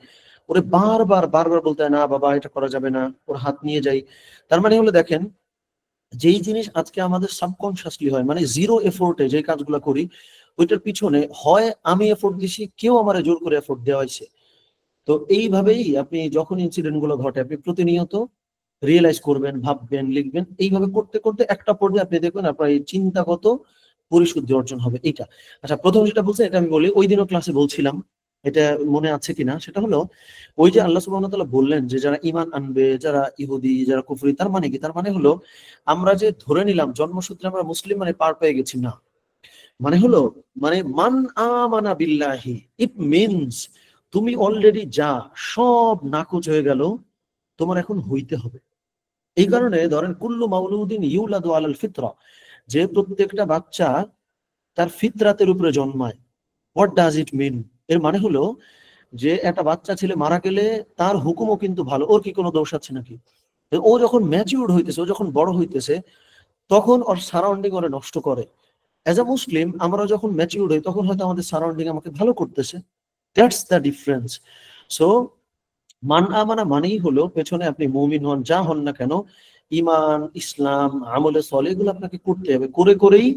ওরে বারবার বারবার বলতে হয় না বাবা এটা করা যাবে না, ওর হাত নিয়ে যাই। তার মানে হলো দেখেন, যেই জিনিস আজকে আমাদের সাবকনসিয়াসলি হয়, মানে জিরো এফোর্টে যে কাজগুলো করি, ওইটার পিছনে হয় আমি এফোর্ট দিছি, কেউ আমার জোর করে এফোর্ট দেওয়া হয়েছে। তো এইভাবেই আপনি যখন ইনসিডেন্ট গুলো ঘটে আপনি প্রতিনিয়ত রিয়েলাইজ করবেন, ভাববেন, লিখবেন, এইভাবে করতে করতে একটা পর্যায়ে আপনি দেখবেন আপনার এই চিন্তাগত পরিশুদ্ধি অর্জন হবে। এইটা আচ্ছা, প্রথম যেটা বলছেন এটা আমি বলি, ওই দিনও ক্লাসে বলছিলাম, এটা মনে আছে কিনা, সেটা হলো ওই যে আল্লাহ সুবহানাহু ওয়া তাআলা বললেন যে যারা ঈমান আনবে, যারা ইহুদি, যারা কুফরি, তার মানে কি? তার মানে হলো আমরা যে ধরে নিলাম জন্মসূত্রে আমরা মুসলিম মানে পার পেয়ে গেছি, না। মানে হলো, মানে মান আমানা বিল্লাহি, ইট মিনস তুমি অলরেডি যা সব নাকচ হয়ে গেল, তোমার এখন হইতে হবে। এই কারণে ধরেন কুল্লু মাউলুদিন ইউলাদু আলাল ফিতরা, যে প্রত্যেকটা বাচ্চা তার ফিতরাতের উপরে জন্মায়। হোয়াট ডাজ ইট মিন? এর মানে হলো যে একটা বাচ্চা ছেলে মারা গেলে তার হুকুমও কিন্তু ভালো, ওর কি কোনো দোষ আছে নাকি? ও যখন ম্যাচিউরড হইতেছে, ও যখন বড় হইতেছে, তখন ওর সারাউন্ডিং ওরে নষ্ট করে। অ্যাজ আ মুসলিম আমরা যখন ম্যাচিউরড হই তখন হয়তো আমাদের সারাউন্ডিং আমাকে ভালো করতেছে। That's the difference. সো মান আমানা মানেই হলো পেছনে আপনি মুমিন হন, যা হন না কেন, ইমান, ইসলাম, আমলে সলে এগুলো আপনাকে করতে হবে, করে করেই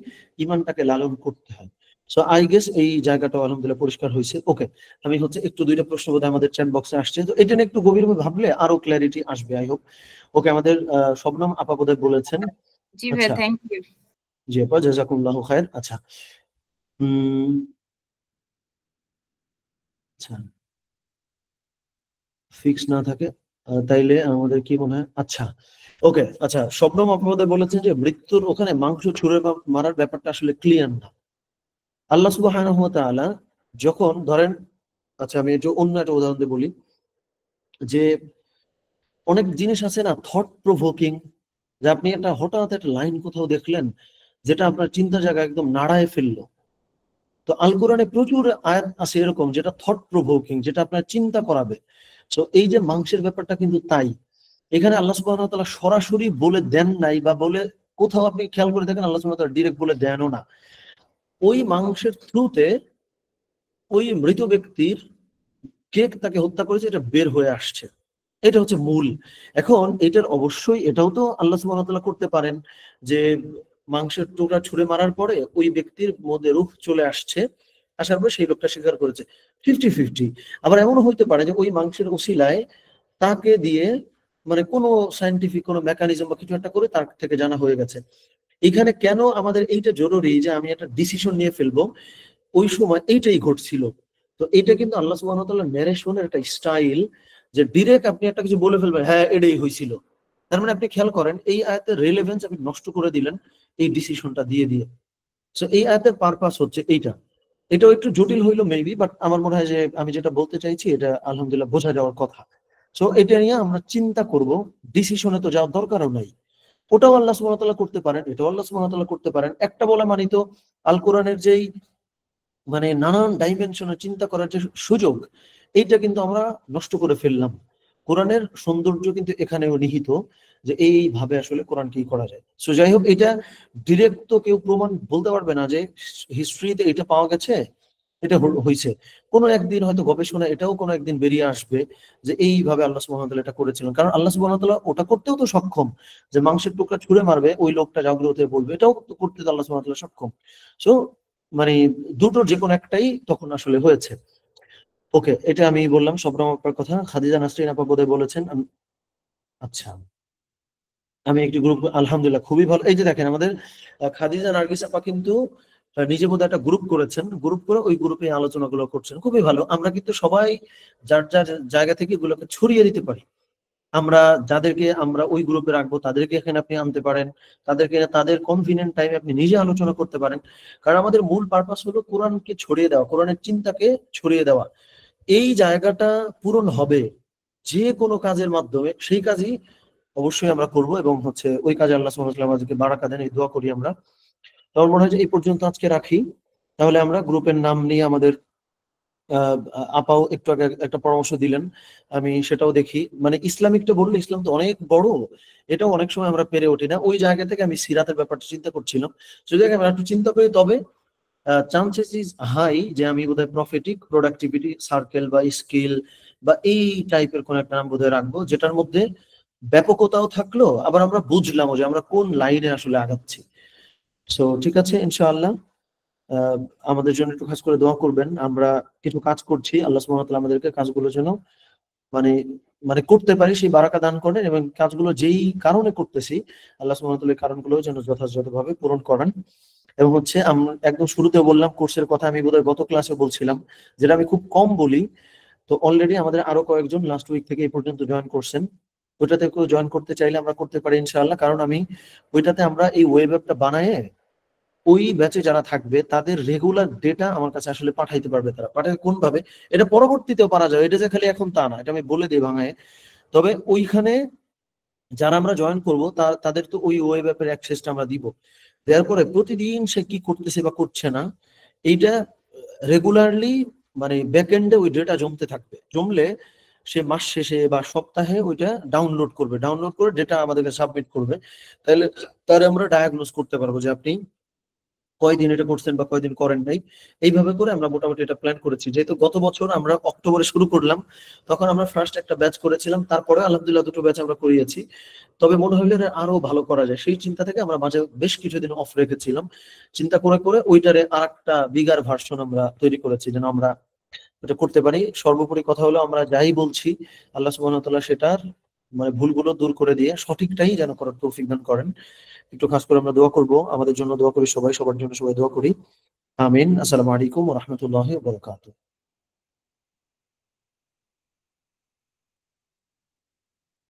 ইমানটাকে লালন করতে হয়। সো আই গেস এই জায়গাটা আলহামদুলিল্লাহ পরিষ্কার হয়েছে। ওকে, আমি হচ্ছে একটু দুইটা প্রশ্ন বোধহয় আমাদের চ্যাট বক্সে আসছে, তো এটা নিয়ে একটু গভীরভাবে ভাবলে আরো ক্ল্যারিটি আসবে, আই হোপ। ওকে, আমাদের শবনম আপা বোধহয় বলেছেন। জি ভাই, আচ্ছা, থ্যাংক ইউ। জি আপা, জাযাকুমুল্লাহু খায়ের। আচ্ছা, আচ্ছা, ফিক্স না থাকে তাইলে আমাদের কি মনে হয়? আচ্ছা, ওকে, আচ্ছা, শবনম আপনাদের বলেছেন যে মৃত্যুর ওখানে মাংস ছুঁড়ে মারার ব্যাপারটা আসলে ক্লিয়ার না। আল্লাহ সুবহানাহু ওয়া তাআলা যখন ধরেন, আচ্ছা আমি একটু অন্য একটা উদাহরণ দিয়ে বলি, যে অনেক জিনিস আছে না থট প্রভোকিং, যে আপনি একটা হঠাৎ একটা লাইন কোথাও দেখলেন যেটা আপনার চিন্তা জায়গা একদম নাড়ায় ফেললো। তো আল কোরআনে প্রচুর আয়াত আছে এরকম যেটা থট প্রভোকিং, যেটা আপনার চিন্তা করাবে। তো এই যে মাংসের ব্যাপারটা কিন্তু তাই। এখানে আল্লাহ সুবহানাহু ওয়া তাআলা সরাসরি বলে দেন নাই, বা বলে কোথাও আপনি খেয়াল করে দেখেন আল্লাহ সুবহানাহু ওয়া তাআলা ডিরেক্ট বলে দেনও না। ওই মাংসের থ্রুতে ওই মৃত ব্যক্তির কে তাকে হত্যা করেছে এটা বের হয়ে আসছে। এটা হচ্ছে মূল। এখন এটার অবশ্যই এটাও তো আল্লাহ সুবহানাহু ওয়া তাআলা করতে পারেন যে মাংসের টুকরা ছুঁড়ে মারার পরে ওই ব্যক্তির মধ্যে রূহ চলে আসছে, আসার পরে সেই লোকটা স্বীকার করেছে। 50-50। আবার এমনও হইতে পারে যে ওই মাংসের ওসিলায় তাকে দিয়ে মানে কোনো সায়েন্টিফিক কোনো মেকানিজম বা কিছু একটা করে তার থেকে জানা হয়ে গেছে। এখানে কেন আমাদের এইটা জরুরি যে আমি একটা ডিসিশন নিয়ে ফেলবো, ওই সময় এইটাই ঘটছিল। তো এটা কিন্তু আল্লাহ সুবহানাহু ওয়া তাআলার ন্যারেশনের একটা স্টাইল, যে ডিরেক্ট আপনি একটা কিছু বলে ফেলবেন, হ্যাঁ এটাই হয়েছিল। তার মানে আপনি খেয়াল করেন এই আয়াতের রিলেভেন্স আপনি নষ্ট করে দিলেন এই ডিসিশনটা দিয়ে দিয়ে। সো এই আয়াতের পারপাস হচ্ছে এইটা। এটাও একটু জটিল হইলো মেবি, বাট আমার মনে হয় যে আমি যেটা বলতে চাইছি এটা আলহামদুলিল্লাহ বোঝা যাওয়ার কথা। সো এটা নিয়ে আমরা চিন্তা করব, ডিসিশনে তো যাওয়ার দরকারও নাই। ওটাও আল্লাহ সুবহানাহু ওয়া তাআলা করতে পারেন, এটাও আল্লাহ সুবহানাহু ওয়া তাআলা করতে পারেন। একটা বলা মানে তো আল কোরআনের যেই মানে নানান ডাইমেনশনে চিন্তা করার যে সুযোগ, এইটা কিন্তু আমরা নষ্ট করে ফেললাম। কোরআনের সৌন্দর্য কিন্তু এখানেও নিহিত, যে এইভাবে আসলে কোরআন কি করা যায়। সো যাই হোক, এটা ডিরেক্ট তো কেউ প্রমাণ বলতে পারবে না যে হিস্ট্রিতে এটা পাওয়া গেছে, এটা হয়েছে। কোনো একদিন হয়তো গবেষণা এটাও কোনো একদিন বেরিয়ে আসবে যে এইভাবে আল্লাহ সুবহানাহু ওয়া তাআলা এটা করেছিলেন। কারণ আল্লাহ সুবহানাহু ওয়া তাআলা ওটা করতেও তো সক্ষম, যে মাংসের টুকরা ছুঁড়ে মারবে ওই লোকটা জাগ্রত হয়ে বলবে, এটাও তো করতে তো আল্লাহ সুবহানাহু ওয়া তাআলা সক্ষম। সো মানে দুটোর যে কোনো একটাই তখন আসলে হয়েছে। ওকে, এটা আমি বললাম শবনম আপার কথা। খাদিজা নাসরিন আপা বোধহয় বলেছেন আচ্ছা, আমি একটি গ্রুপ, আলহামদুলিল্লাহ খুবই ভালো। এই যে দেখেন আমাদের খাদিজা নার্গিস আপা কিন্তু নিজে বোধহয় একটা গ্রুপ করেছেন, গ্রুপ করে ওই গ্রুপে আলোচনাগুলো করছেন, খুবই ভালো। আমরা কিন্তু সবাই যার যার জায়গা থেকে এগুলোকে ছড়িয়ে দিতে পারি। আমরা যাদেরকে আমরা ওই গ্রুপে রাখবো তাদেরকে এখানে আপনি আনতে পারেন, তাদেরকে তাদের কনভিনিয়েন্ট টাইমে আপনি নিজে আলোচনা করতে পারেন। কারণ আমাদের মূল পারপাস হলো কোরআনকে ছড়িয়ে দেওয়া, কোরআনের চিন্তাকে ছড়িয়ে দেওয়া। এই জায়গাটা পূরণ হবে যে কোনো কাজের মাধ্যমে, সেই কাজই অবশ্যই আমরা করব, এবং হচ্ছে ওই কাজে আল্লাহ সুবহানাহু ওয়া তাআলা আমাদেরকে বারাকা দেন, এই দোয়া করি আমরা। তো আমার মনে হয় যে এই পর্যন্ত আজকে রাখি। তাহলে আমরা গ্রুপের নাম নিয়ে আমাদের আপাও একটু আগে একটা পরামর্শ দিলেন, আমি সেটাও দেখি। মানে ইসলামিকটা বললে ইসলাম তো অনেক বড়, এটাও অনেক সময় আমরা পেরে উঠি না। ওই জায়গা থেকে আমি সিরাতের ব্যাপারটা চিন্তা করছিলাম, যদি আমি একটু চিন্তা করি তবে চান্সেস ইজ হাই যে আমি বোধহয় প্রফিটিক প্রোডাক্টিভিটি সার্কেল বা স্কিল বা এই টাইপের কোন একটা নাম বোধহয় রাখবো, যেটার মধ্যে ব্যাপকতাও থাকলো, আবার আমরা বুঝলামও যে আমরা কোন লাইনে আসলে আগাচ্ছি। সো ঠিক আছে, ইনশাআল্লাহ আহ আমাদের জন্য একটু কাজ করে দোয়া করবেন। আমরা কিছু কাজ করছি, আল্লাহ সুবহানাহু ওয়া তাআলা আমাদেরকে কাজগুলো যেন মানে মানে করতে পারি, সেই বারাকা দান করেন, এবং কাজগুলো যেই কারণে করতেছি আল্লাহ সুবহানাহু ওয়া তাআলা এই কারণগুলো যেন যথাযথভাবে পূরণ করেন। এবং হচ্ছে আমরা একদম শুরুতে বললাম কোর্সের কথা, আমি বোধহয় গত ক্লাসে বলছিলাম, যেটা আমি খুব কম বলি। তো অলরেডি আমাদের আরো কয়েকজন লাস্ট উইক থেকে এই পর্যন্ত জয়েন করছেন। ওইটাতে কেউ জয়েন করতে চাইলে আমরা করতে পারি ইনশাআল্লাহ, কারণ আমি ওইটাতে আমরা এই ওয়েব অ্যাপটা বানায়ে ওই ব্যাচে যারা থাকবে তাদের রেগুলার ডেটা আমার কাছে আসলে পাঠাইতে পারবে। তারা পাঠায় কোন ভাবে, এটা পরবর্তীতেও পারা যাবে, এটা যে খালি এখন তা না, এটা আমি বলে দিই ভাঙায়। তবে ওইখানে যারা আমরা জয়েন করবো তাদের তো ওই ওয়েব অ্যাপের অ্যাক্সেসটা আমরা দিব। দেওয়ার পরে প্রতিদিন সে কি করতেছে বা করছে না, এইটা রেগুলারলি মানে ব্যাকএন্ডে ওই ডেটা জমতে থাকবে। জমলে সে মাস শেষে বা সপ্তাহে ওইটা ডাউনলোড করবে, ডাউনলোড করে ডেটা আমাদেরকে সাবমিট করবে। তাহলে তাহলে আমরা ডায়াগনোজ করতে পারবো যে আপনি কয়দিন এটা করছেন বা কয়দিন করেন নাই। এইভাবে করে আমরা মোটামুটি এটা প্ল্যান করেছি। যেহেতু গত বছর আমরা অক্টোবরে শুরু করলাম, তখন আমরা ফার্স্ট একটা ব্যাচ করেছিলাম, তারপরে আলহামদুলিল্লাহ দুটো ব্যাচ আমরা করিয়েছি। তবে মনে হইলে এটা আরো ভালো করা যায়, সেই চিন্তা থেকে আমরা মাঝে বেশ কিছুদিন অফ রেখেছিলাম। চিন্তা করে করে ওইটারে আর একটা বিগার ভার্সন আমরা তৈরি করেছি যেন আমরা এটা করতে পারি। সর্বোপরি কথা হলো আমরা যাই বলছি আল্লাহ সুবহানাহু ওয়া তাআলা সেটার মানে ভুলগুলো দূর করে দিয়ে সঠিকটাই যেন করার তৌফিক দান করেন। একটু খাস করে আমরা দোয়া করব, আমাদের জন্য দোয়া করি, সবাই সবার জন্য সবাই দোয়া করি। আমিন। আসসালামু আলাইকুম ওয়া রাহমাতুল্লাহি ওয়া বারাকাতুহু।